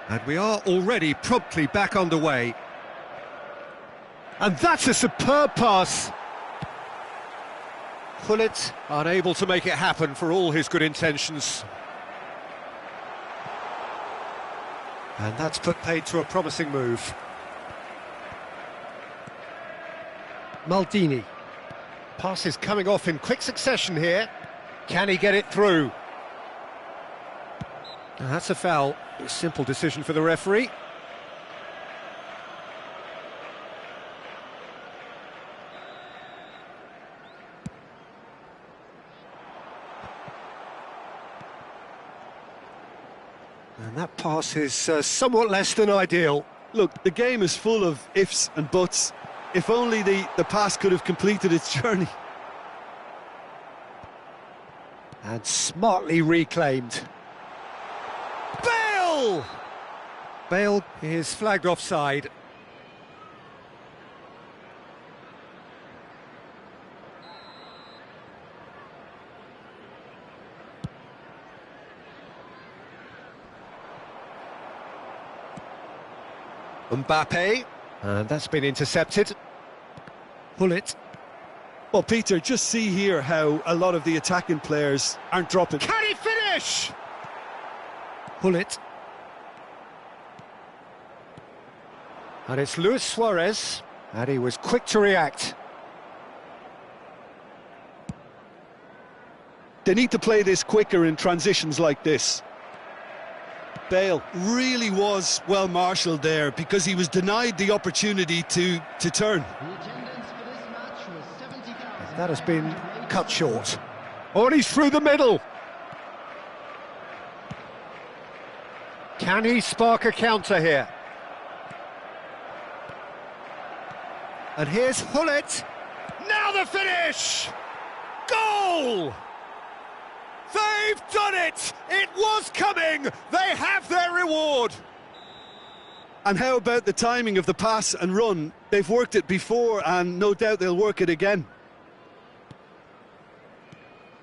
And we are already promptly back underway. And that's a superb pass. Gullit unable to make it happen for all his good intentions. And that's put paid to a promising move. Maldini. Pass is coming off in quick succession here. Can he get it through? Now that's a foul. A simple decision for the referee. And that pass is somewhat less than ideal. Look, the game is full of ifs and buts. If only the pass could have completed its journey. And smartly reclaimed. Bale! Bale is flagged offside. Mbappe, and that's been intercepted. Pull it. Well, Peter, just see here how a lot of the attacking players aren't dropping. Can he finish? Pull it. And it's Luis Suarez, and he was quick to react. They need to play this quicker in transitions like this. Bale really was well marshalled there because he was denied the opportunity to turn. That has been cut short. Oh, and he's through the middle. Can he spark a counter here? And here's Gullit. Now the finish! Goal! They've done it! It was coming! They have their reward. And how about the timing of the pass and run? They've worked it before and no doubt they'll work it again.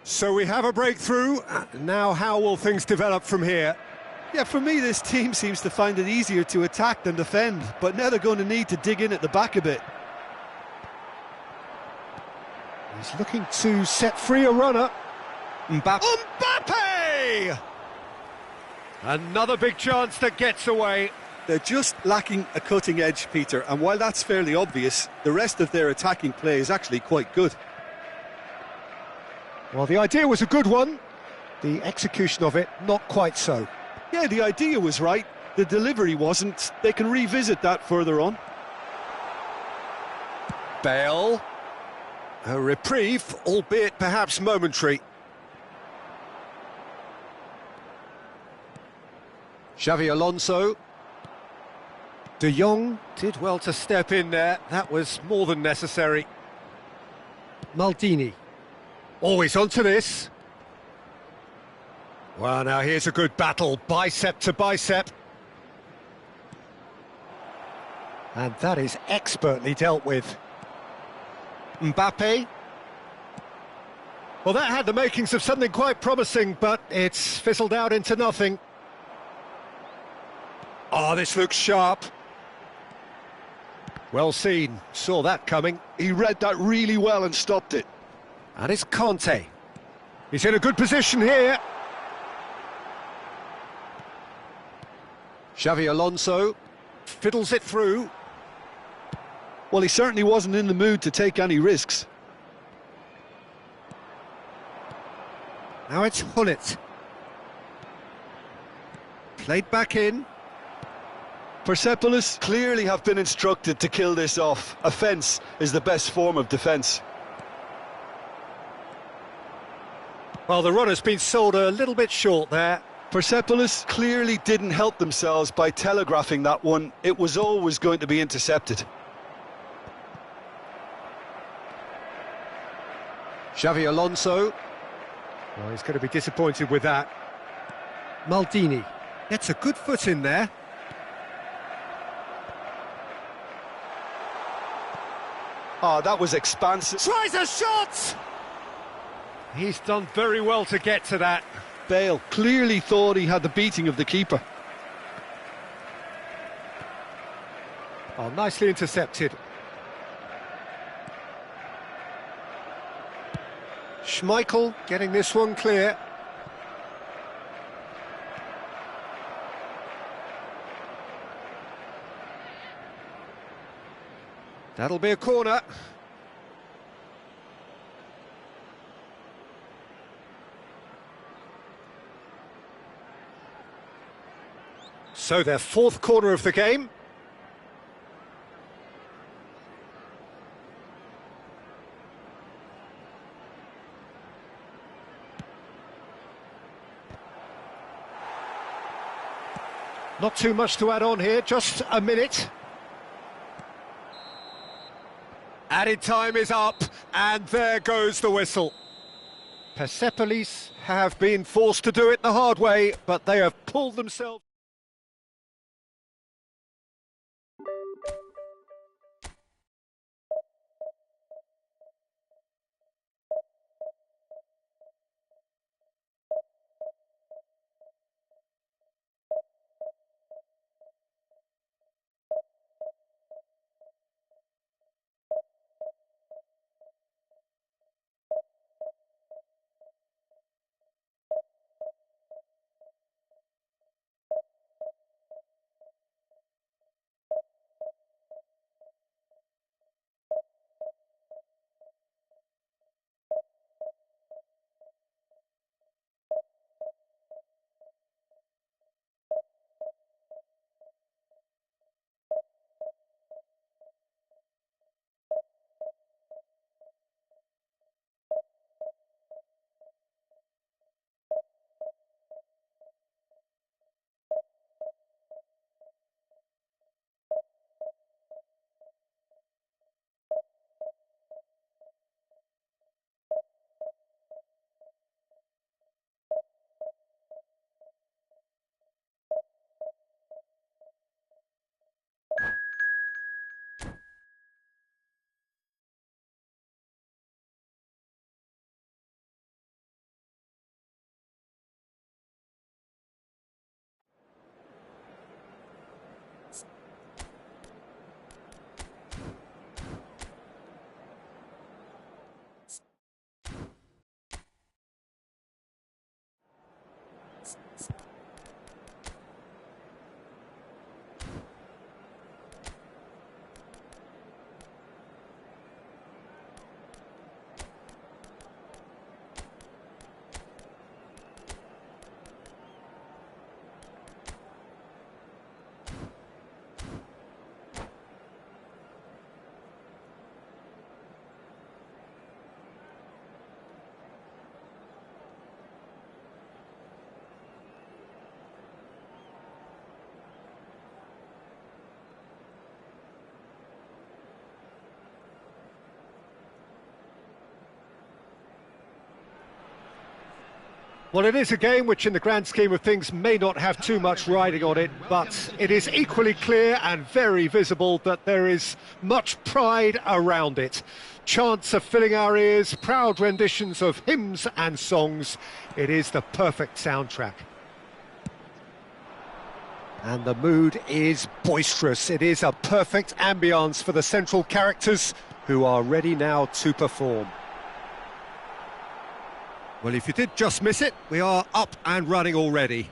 So we have a breakthrough. Now how will things develop from here? Yeah, for me, this team seems to find it easier to attack than defend, but now they're going to need to dig in at the back a bit. He's looking to set free a runner. Mbappe! Another big chance that gets away. They're just lacking a cutting edge, Peter, and while that's fairly obvious, the rest of their attacking play is actually quite good. Well, the idea was a good one. The execution of it, not quite so. Yeah, the idea was right. The delivery wasn't. They can revisit that further on. Bale. A reprieve, albeit perhaps momentary. Xavi Alonso. De Jong did well to step in there. That was more than necessary. Maldini. Always onto this. Well, now here's a good battle, bicep to bicep. And that is expertly dealt with. Mbappe. Well, that had the makings of something quite promising, but it's fizzled out into nothing. Oh, this looks sharp. Well seen, saw that coming. He read that really well and stopped it. And it's Conte. He's in a good position here. Xavi Alonso fiddles it through. Well, he certainly wasn't in the mood to take any risks. Now it's Hullet. Played back in. Persepolis clearly have been instructed to kill this off. Offence is the best form of defence. Well, the runner's been sold a little bit short there. Persepolis clearly didn't help themselves by telegraphing that one. It was always going to be intercepted. Xavi Alonso. Well, he's going to be disappointed with that. Maldini gets a good foot in there. Oh, that was expansive. Tries a shot! He's done very well to get to that. Bale clearly thought he had the beating of the keeper. Oh, nicely intercepted. Schmeichel getting this one clear. That'll be a corner. So their fourth corner of the game. Not too much to add on here, just a minute. Added time is up, and there goes the whistle. Persepolis have been forced to do it the hard way, but they have pulled themselves... Well, it is a game which in the grand scheme of things may not have too much riding on it, but it is equally clear and very visible that there is much pride around it. Chants are filling our ears, proud renditions of hymns and songs. It is the perfect soundtrack. And the mood is boisterous. It is a perfect ambience for the central characters who are ready now to perform. Well, if you did just miss it, we are up and running already.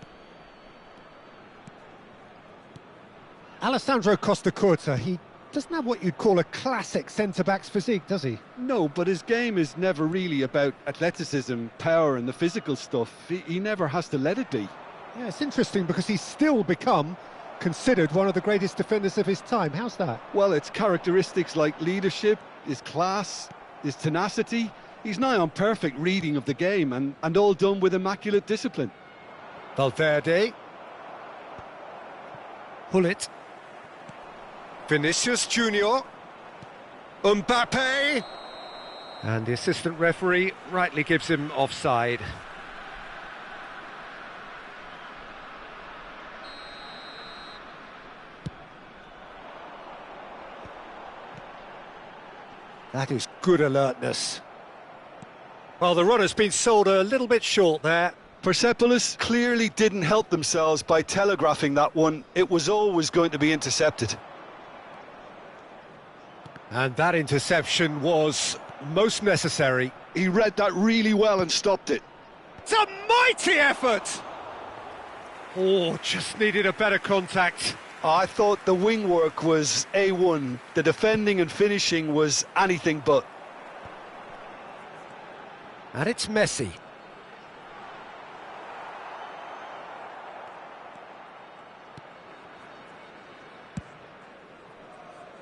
Alessandro Costacurta, he doesn't have what you'd call a classic centre-back's physique, does he? No, but his game is never really about athleticism, power and the physical stuff. He never has to let it be. Yeah, it's interesting because he's still become considered one of the greatest defenders of his time. How's that? Well, it's characteristics like leadership, his class, his tenacity. He's nigh on perfect reading of the game and all done with immaculate discipline. Valverde. Hullet. Vinicius Junior. Mbappe. And the assistant referee rightly gives him offside. That is good alertness. Well, the run has been sold a little bit short there. Persepolis clearly didn't help themselves by telegraphing that one. It was always going to be intercepted. And that interception was most necessary. He read that really well and stopped it. It's a mighty effort! Oh, just needed a better contact. I thought the wing work was A1. The defending and finishing was anything but. And it's Messi.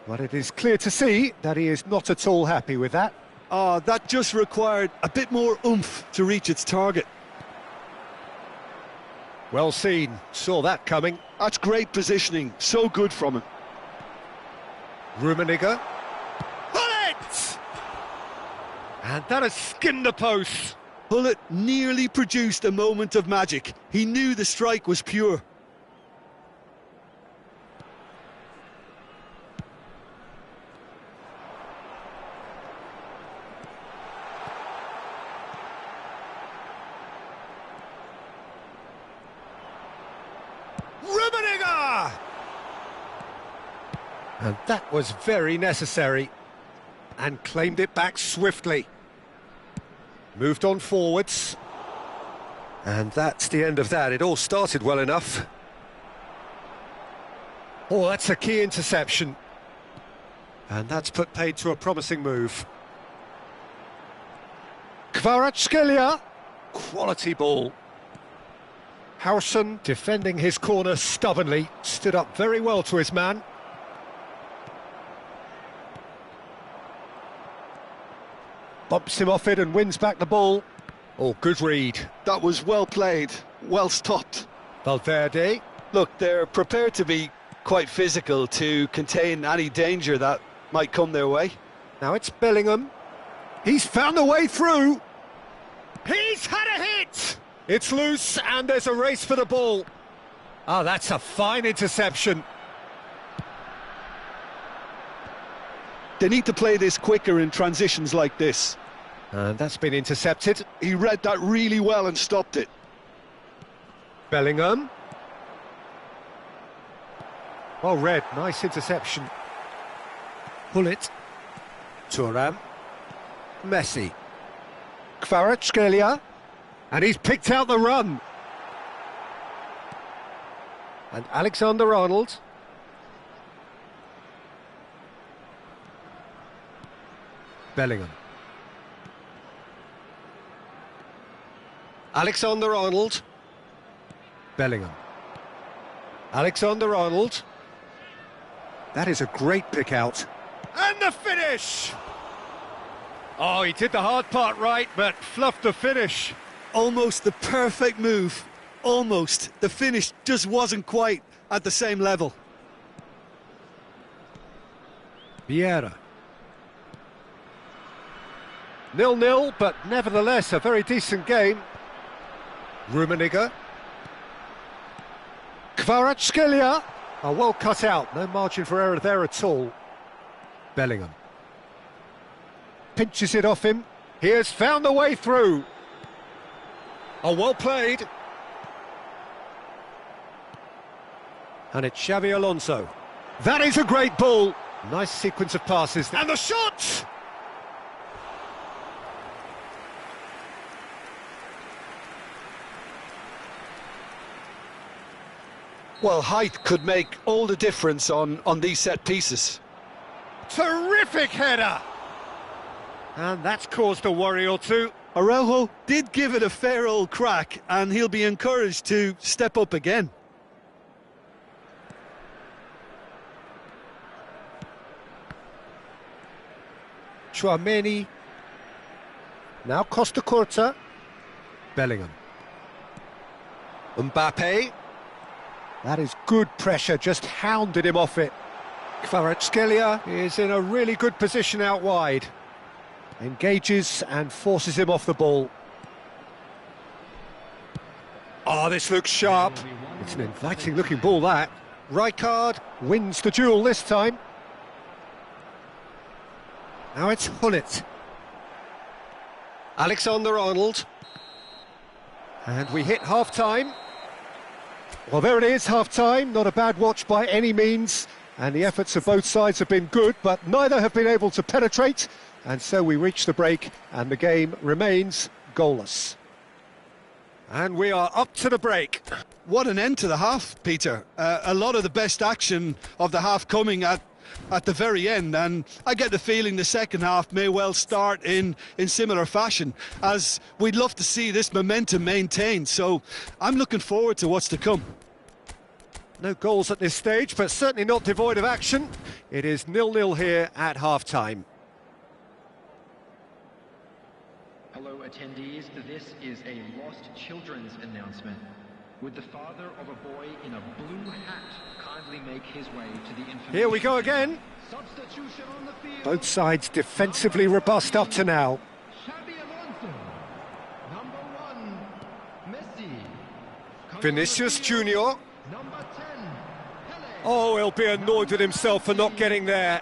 But it is clear to see that he is not at all happy with that. That just required a bit more oomph to reach its target. Well seen, saw that coming. That's great positioning, so good from him. Rummenigge. Hullet! And that has skinned the post. Hullet nearly produced a moment of magic. He knew the strike was pure. Rummenigge! And that was very necessary. And claimed it back swiftly. Moved on forwards. And that's the end of that. It all started well enough. Oh, that's a key interception. And that's put paid to a promising move. Kvaratskhelia. Quality ball. Howson defending his corner stubbornly. Stood up very well to his man. Bumps him off it and wins back the ball. Oh, good read. That was well played, well stopped. Valverde. Look, they're prepared to be quite physical to contain any danger that might come their way. Now it's Bellingham. He's found a way through. He's had a hit. It's loose and there's a race for the ball. Oh, that's a fine interception. They need to play this quicker in transitions like this. And that's been intercepted. He read that really well and stopped it. Bellingham. Well read, nice interception. Hullet. Thuram. Messi. Kvaratskhelia. And he's picked out the run. And Alexander-Arnold. Bellingham. Alexander-Arnold. Bellingham. Alexander-Arnold. That is a great pick out. And the finish! Oh, he did the hard part right, but fluffed the finish. Almost the perfect move. Almost. The finish just wasn't quite at the same level. Vieira. 0-0, but nevertheless a very decent game. Rummenigge. Kvaratskhelia. Oh, well cut out, no margin for error there at all. Bellingham. Pinches it off him. He has found the way through. Oh, well played. And it's Xabi Alonso. That is a great ball. Nice sequence of passes. And the shot! Well, height could make all the difference on these set pieces. Terrific header! And that's caused a worry or two. Araujo did give it a fair old crack, and he'll be encouraged to step up again. Tchouameni. Now Costa Curta. Bellingham. Mbappe. That is good pressure, just hounded him off it. Kvaratskhelia is in a really good position out wide. Engages and forces him off the ball. Oh, this looks sharp. It's an inviting looking ball, that. Rijkaard wins the duel this time. Now it's Hullet. Alexander-Arnold. And we hit half-time. Well, there it is, half-time. Not a bad watch by any means. And the efforts of both sides have been good, but neither have been able to penetrate. And so we reach the break, and the game remains goalless. And we are up to the break. What an end to the half, Peter. A lot of the best action of the half coming at the very end, and I get the feeling the second half may well start in similar fashion, as we'd love to see this momentum maintained. So I'm looking forward to what's to come. No goals at this stage, but certainly not devoid of action. It is 0-0 here at half-time. Hello attendees, this is a lost children's announcement. Would the father of a boy in a blue hat kindly make his way to the information... Here we go again. Substitution on the field. Both sides defensively robust up to now. Xabi Alonso. Number 1, Messi. Vinicius Junior. Number 10, Pele. Oh, he'll be annoyed with himself for not getting there.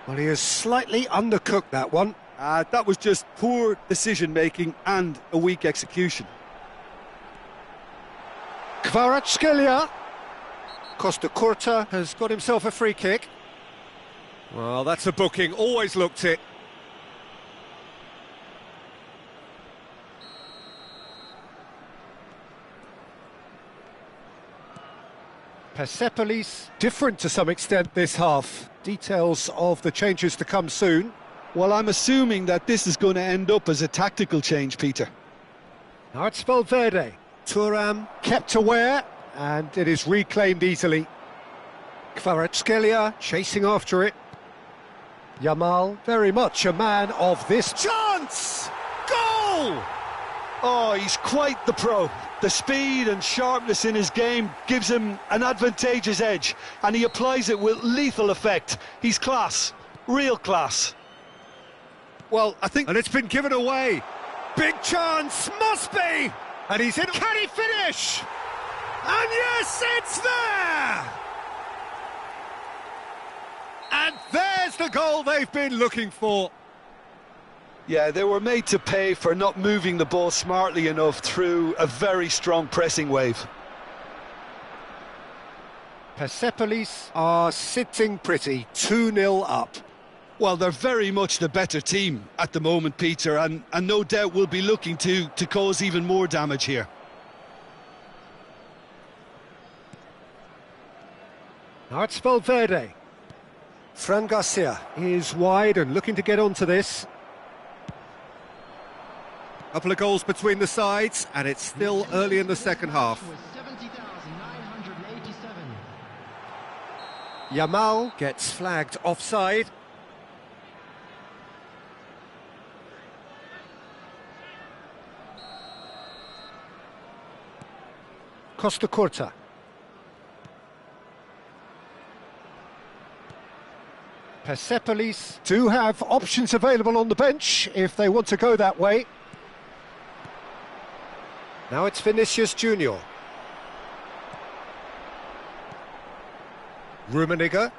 Well, he has slightly undercooked that one. That was just poor decision-making and a weak execution. Kvaratskhelia. Costa Curta has got himself a free kick. Well, that's a booking, always looked it. Persepolis, different to some extent this half. Details of the changes to come soon. Well, I'm assuming that this is going to end up as a tactical change, Peter. Now it's Valverde. Thuram kept aware, and it is reclaimed easily. Kvaratskhelia chasing after it. Yamal, very much a man of this chance! Goal! Oh, he's quite the pro. The speed and sharpness in his game gives him an advantageous edge, and he applies it with lethal effect. He's class, real class. Well, I think... And it's been given away. Big chance, must be! And he's in... Can he finish? And yes, it's there! And there's the goal they've been looking for. Yeah, they were made to pay for not moving the ball smartly enough through a very strong pressing wave. Persepolis are sitting pretty, 2-0 up. Well, they're very much the better team at the moment, Peter, and no doubt will be looking to cause even more damage here. Now it's Valverde. Fran Garcia is wide and looking to get onto this. Couple of goals between the sides, and it's still early in the second half. 70,987. Yamal gets flagged offside. Costa Curta. Persepolis do have options available on the bench if they want to go that way. Now it's Vinicius Junior. Rummenigge.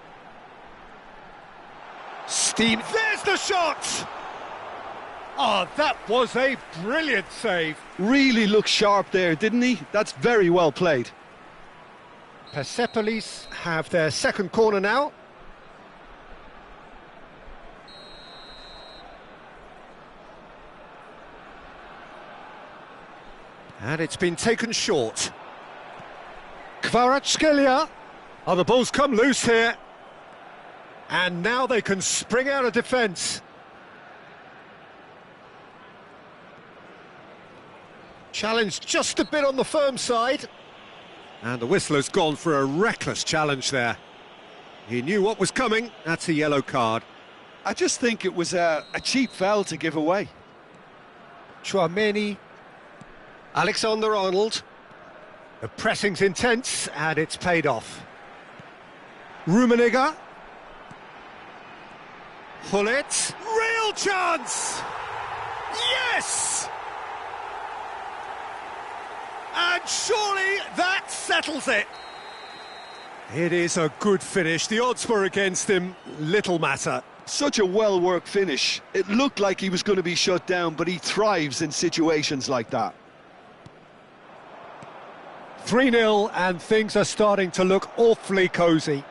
Steam. There's the shot! Oh, that was a brilliant save. Really looked sharp there, didn't he? That's very well played. Persepolis have their second corner now. And it's been taken short. Kvaratskhelia. Oh, the ball's come loose here. And now they can spring out of defence. Challenged just a bit on the firm side. And the whistler's gone for a reckless challenge there. He knew what was coming. That's a yellow card. I just think it was a cheap foul to give away. Tchouaméni. Alexander-Arnold. The pressing's intense, and it's paid off. Rummenigge. Gullit. Real chance! Yes! And surely that settles it. It is a good finish. The odds were against him. Little matter. Such a well-worked finish. It looked like he was going to be shut down, but he thrives in situations like that. 3-0, and things are starting to look awfully cosy.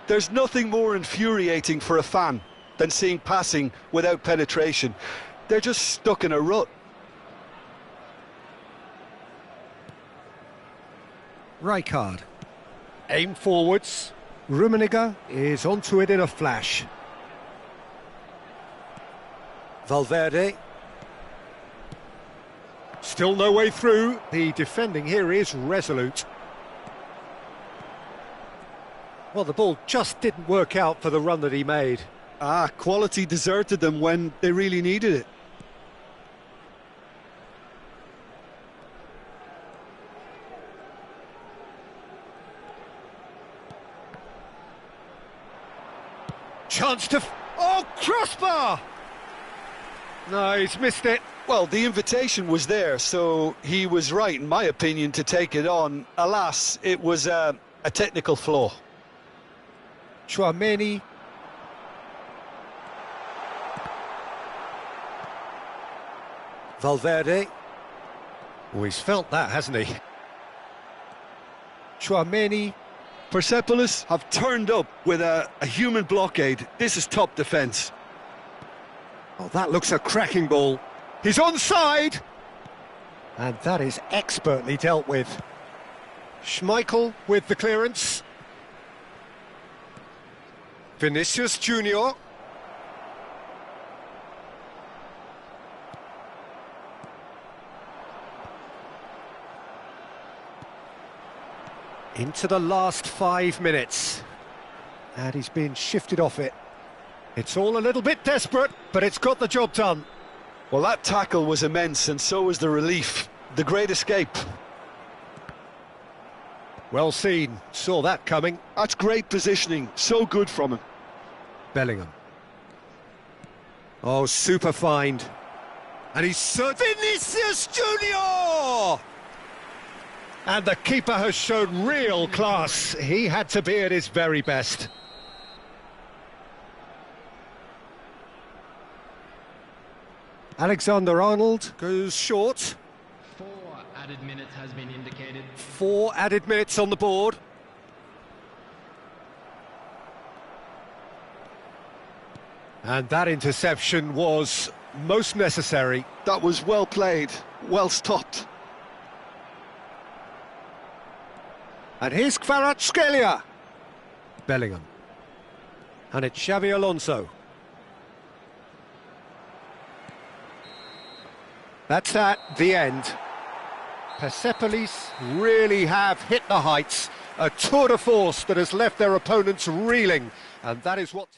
There's nothing more infuriating for a fan than seeing passing without penetration. They're just stuck in a rut. Rijkaard. Aim forwards. Rummenigge is onto it in a flash. Valverde. Still no way through. The defending here is resolute. Well, the ball just didn't work out for the run that he made. Quality deserted them when they really needed it. Chance to... Oh, crossbar! No, he's missed it. Well, the invitation was there, so he was right, in my opinion, to take it on. Alas, it was a technical flaw. Tchouaméni. Valverde. Oh, he's felt that, hasn't he? Tchouaméni. Persepolis have turned up with a human blockade. This is top defence. Oh, that looks a cracking ball. He's onside! And that is expertly dealt with. Schmeichel with the clearance. Vinicius Junior. Into the last 5 minutes. And he's been shifted off it. It's all a little bit desperate, but it's got the job done. Well, that tackle was immense, and so was the relief. The great escape. Well seen. Saw that coming. That's great positioning. So good from him. Bellingham. Oh, super find. And he's... Vinicius Junior! And the keeper has shown real class. He had to be at his very best. Alexander-Arnold goes short. 4 added minutes has been indicated. 4 added minutes on the board. And that interception was most necessary. That was well played, well stopped. And here's Kvaratskhelia. Bellingham. And it's Xavi Alonso. That's the end. Persepolis really have hit the heights. A tour de force that has left their opponents reeling. And that is what...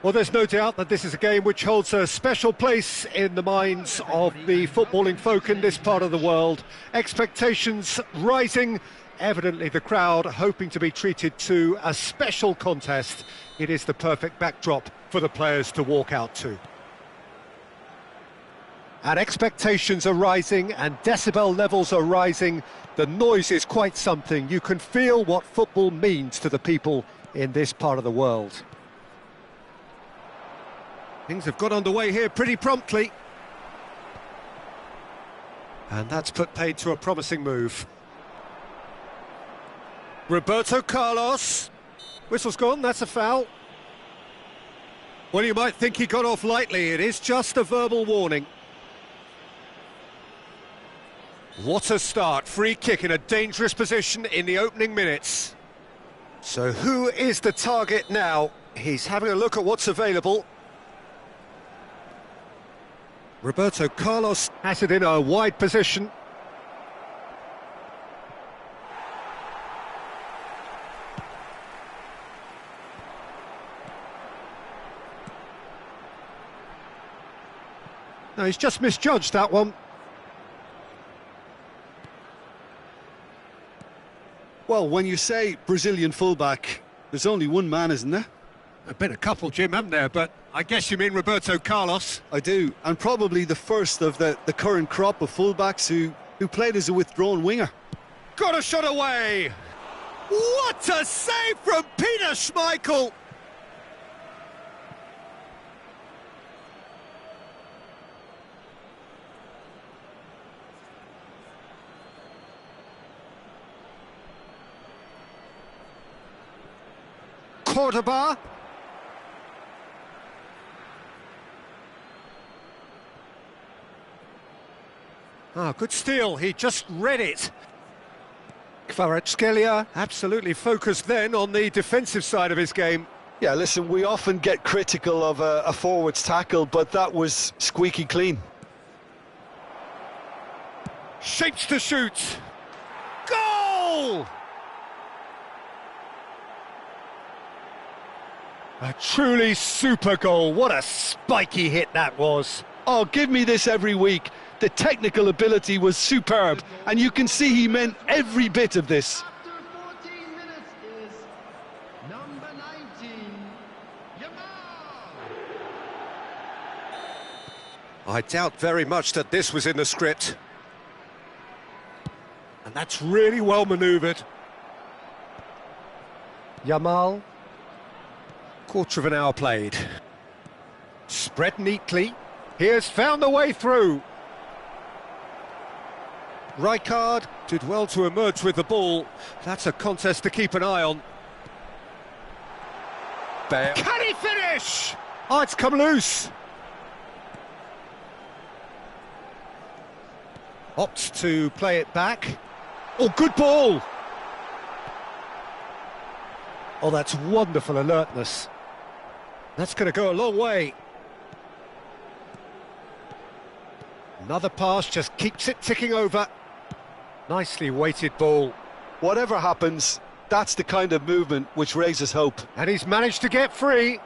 Well, there's no doubt that this is a game which holds a special place in the minds of the footballing folk in this part of the world. Expectations rising, evidently the crowd hoping to be treated to a special contest. It is the perfect backdrop for the players to walk out to. And expectations are rising and decibel levels are rising. The noise is quite something. You can feel what football means to the people in this part of the world. Things have got underway here pretty promptly. And that's put paid to a promising move. Roberto Carlos. Whistle's gone, that's a foul. Well, you might think he got off lightly. It is just a verbal warning. What a start. Free kick in a dangerous position in the opening minutes. So who is the target now? He's having a look at what's available. Roberto Carlos has it in a wide position. No, he's just misjudged that one. Well, when you say Brazilian fullback, there's only one man, isn't there? There've been a couple, Jim, haven't there? But I guess you mean Roberto Carlos. I do, and probably the first of the current crop of fullbacks who played as a withdrawn winger. got a shot away! What a save from Peter Schmeichel! Cordoba. Ah, good steal, he just read it. Kvaratskhelia absolutely focused then on the defensive side of his game. Yeah, listen, we often get critical of a forward's tackle, but that was squeaky clean. Shapes to shoot. Goal! A truly super goal. What a spiky hit that was. Oh, give me this every week. The technical ability was superb, and you can see he meant every bit of this. After 14 minutes is number 19, Yamal. I doubt very much that this was in the script. And that's really well manoeuvred. Yamal. Quarter of an hour played. Spread neatly. He has found the way through. Rijkaard did well to emerge with the ball. That's a contest to keep an eye on. Bale. Can he finish? Oh, it's come loose. Opts to play it back. Oh, good ball. Oh, that's wonderful alertness. That's going to go a long way. Another pass just keeps it ticking over. Nicely weighted ball. Whatever happens, that's the kind of movement which raises hope. And he's managed to get free.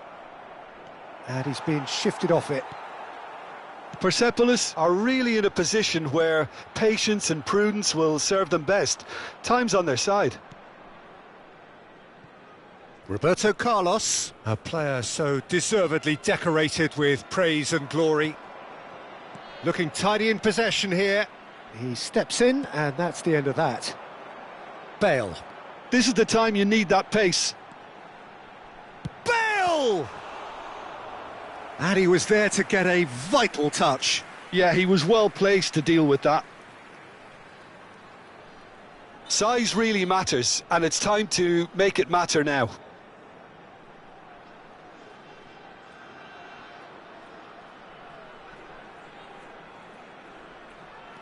And he's been shifted off it. Persepolis are really in a position where patience and prudence will serve them best. Time's on their side. Roberto Carlos, a player so deservedly decorated with praise and glory. Looking tidy in possession here. He steps in, and that's the end of that. Bale. This is the time you need that pace. Bale! And he was there to get a vital touch. Yeah, he was well placed to deal with that. Size really matters, and it's time to make it matter now.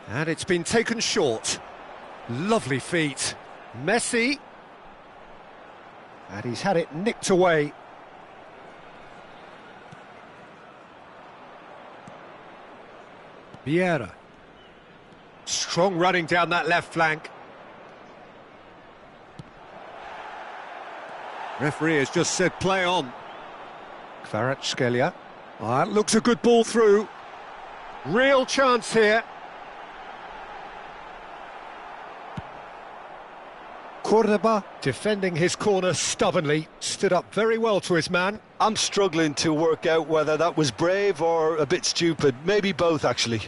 And it's been taken short. Lovely feet. Messi. And he's had it nicked away. Vieira. Strong running down that left flank. Referee has just said play on. Kvaratskhelia. Oh, that looks a good ball through. Real chance here. Cordoba defending his corner stubbornly, stood up very well to his man. I'm struggling to work out whether that was brave or a bit stupid. Maybe both, actually.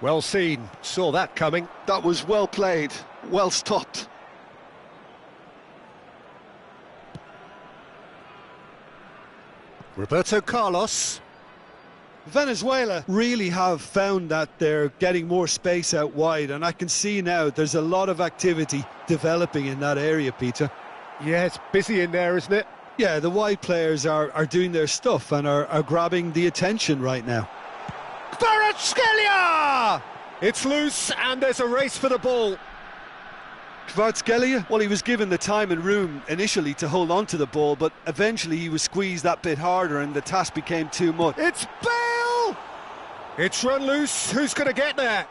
Well seen, saw that coming. That was well played, well stopped. Roberto Carlos. Venezuela really have found that they're getting more space out wide, and I can see now there's a lot of activity developing in that area, Peter. Yeah, it's busy in there, isn't it? Yeah, the wide players are doing their stuff and are grabbing the attention right now. Kvaratskhelia! It's loose and there's a race for the ball. Kvaratskhelia, well, he was given the time and room initially to hold on to the ball, but eventually he was squeezed that bit harder and the task became too much. It's Bale! It's run loose, who's going to get there?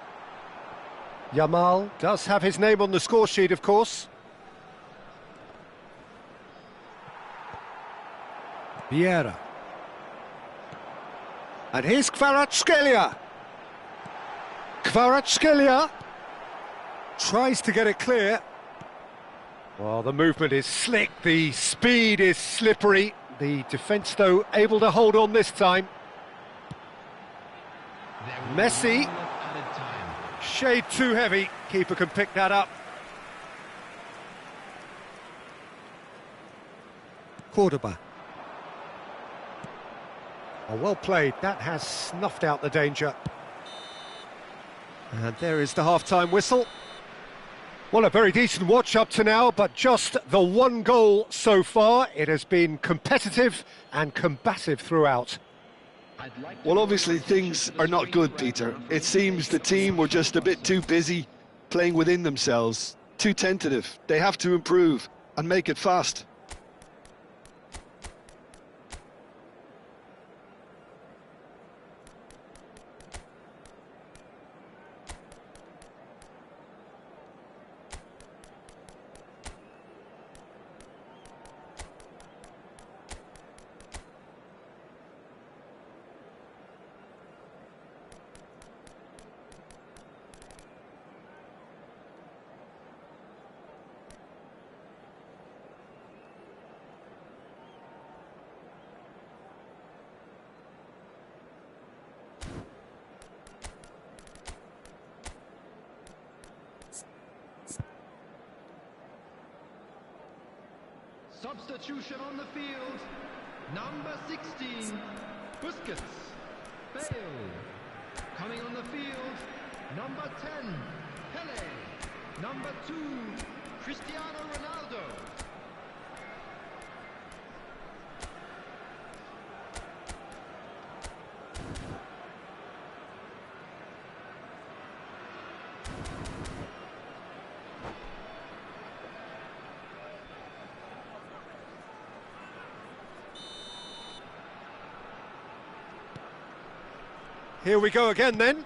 Yamal does have his name on the score sheet, of course. Vieira. And here's Kvaratskhelia. Kvaratskhelia tries to get it clear. Well, the movement is slick, the speed is slippery. The defence, though, able to hold on this time. Messi. Shade too heavy. Keeper can pick that up. Cordoba. Oh, well played. That has snuffed out the danger. And there is the half-time whistle. Well, a very decent watch up to now, but just the one goal so far. It has been competitive and combative throughout. Well, obviously things are not good, Peter. It seems the team were just a bit too busy playing within themselves, too tentative. They have to improve and make it fast. Substitution on the field. Number 16, Busquets. Bale. Coming on the field, number 10, Pele. Number 2, Cristiano Ronaldo. Here we go again then.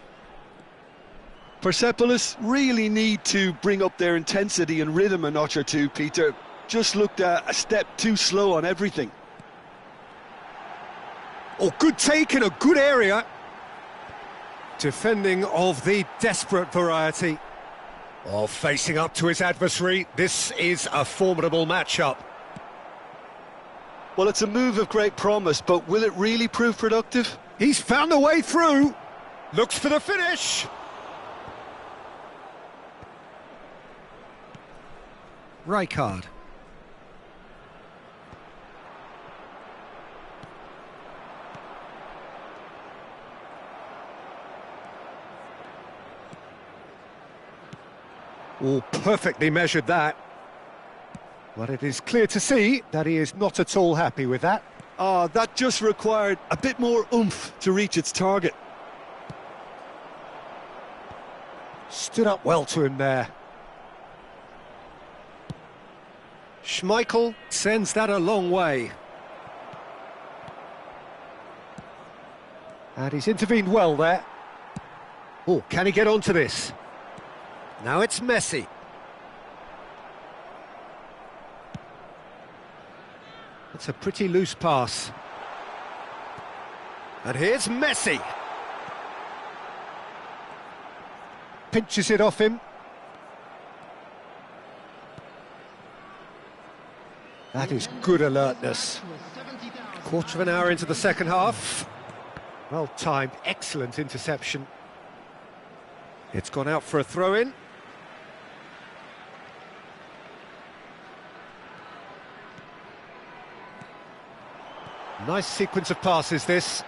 Persepolis really need to bring up their intensity and rhythm a notch or two, Peter. Just looked a step too slow on everything. Oh, good take in a good area. Defending of the desperate variety. Oh, facing up to his adversary. This is a formidable matchup. Well, it's a move of great promise, but will it really prove productive? He's found a way through. Looks for the finish. Rijkaard. Oh, perfectly measured that. But it is clear to see that he is not at all happy with that. That just required a bit more oomph to reach its target. Stood up well to him there. Schmeichel sends that a long way. And he's intervened well there. Oh, can he get onto this? Now it's Messi. It's a pretty loose pass. And here's Messi. Pinches it off him. That is good alertness. Quarter of an hour into the second half. Well timed, excellent interception. It's gone out for a throw-in. Nice sequence of passes, this.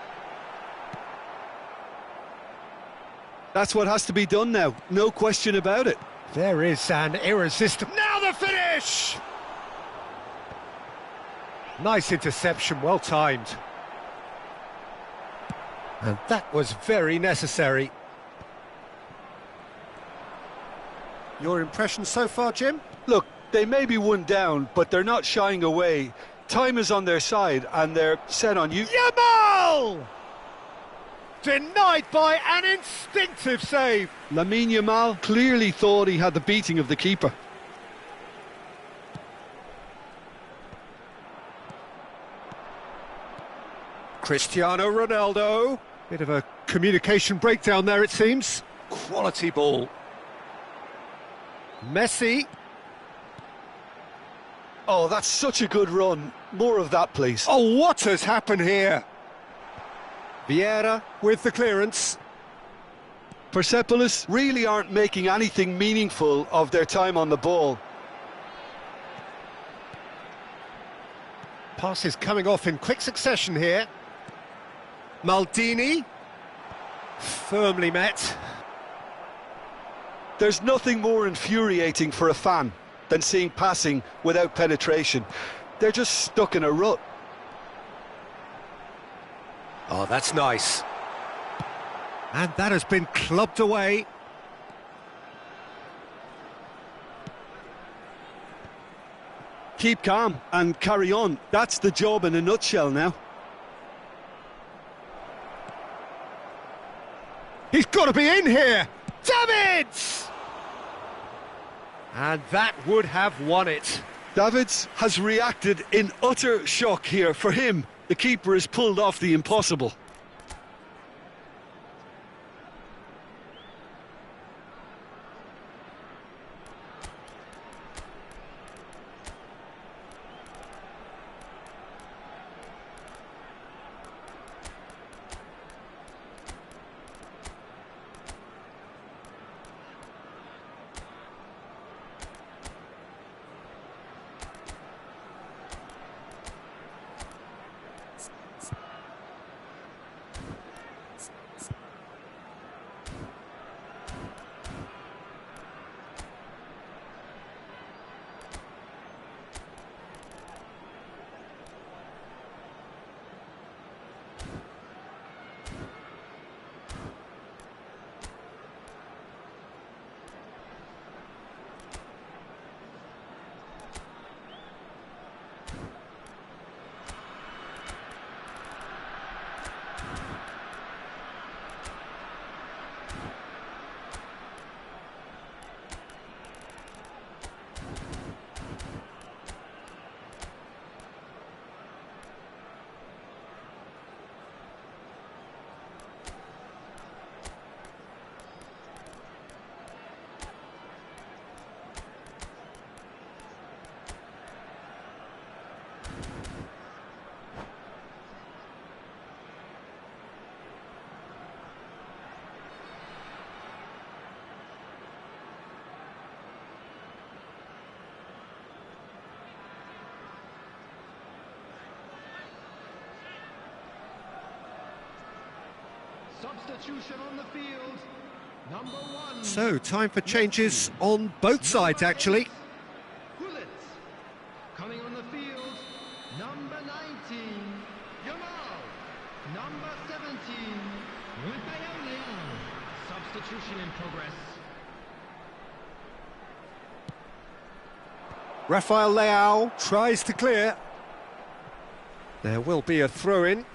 That's what has to be done now, no question about it. There is an irresistible... Now the finish! Nice interception, well timed. And that was very necessary. Your impression so far, Jim? Look, they may be one down, but they're not shying away. Time is on their side, and they're set on you. Yamal! Denied by an instinctive save. Lamine Yamal clearly thought he had the beating of the keeper. Cristiano Ronaldo. Bit of a communication breakdown there, it seems. Quality ball. Messi. Oh, that's such a good run. More of that, please. Oh, what has happened here? Vieira with the clearance. Persepolis really aren't making anything meaningful of their time on the ball. Passes coming off in quick succession here. Maldini. Firmly met. There's nothing more infuriating for a fan than seeing passing without penetration. They're just stuck in a rut. Oh, that's nice. And that has been clubbed away. Keep calm and carry on. That's the job in a nutshell now. He's got to be in here! Davids! And that would have won it. Davids has reacted in utter shock here. For him, the keeper has pulled off the impossible. Substitution on the field. Number 1. So, time for changes on both sides, actually. Gullit. Coming on the field. Number 19. Yamal. Number 17. Rafael Leão. Substitution in progress. Rafael Leão tries to clear. There will be a throw-in.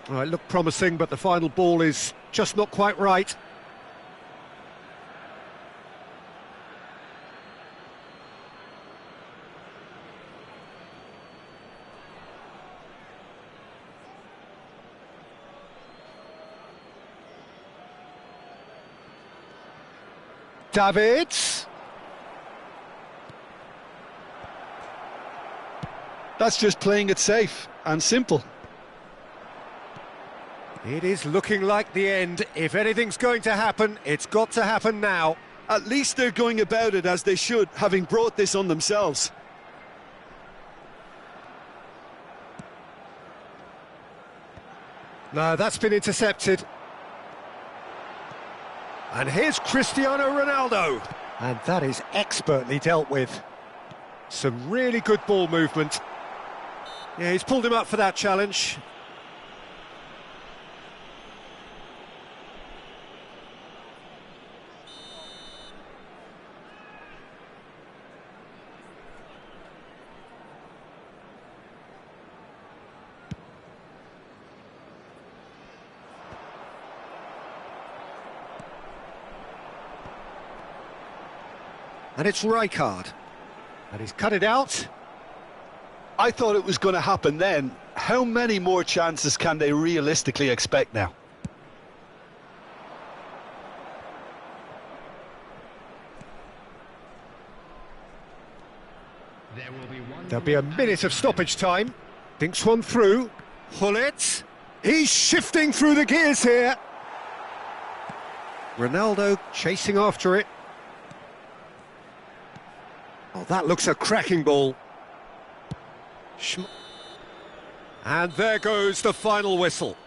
Well, it looked promising, but the final ball is just not quite right. Davids. That's just playing it safe and simple. It is looking like the end. If anything's going to happen, it's got to happen now. At least they're going about it as they should, having brought this on themselves. No, that's been intercepted. And here's Cristiano Ronaldo. And that is expertly dealt with. Some really good ball movement. Yeah, he's pulled him up for that challenge. And it's Rijkaard. And he's cut it out. I thought it was going to happen then. How many more chances can they realistically expect now? There'll be a minute of stoppage time. Thinks one through. Hullet. He's shifting through the gears here. Ronaldo chasing after it. Oh, that looks a cracking ball. And there goes the final whistle.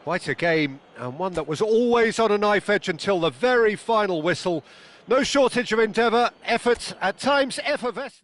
Quite a game, and one that was always on a knife edge until the very final whistle. No shortage of endeavour, effort, at times effervescent.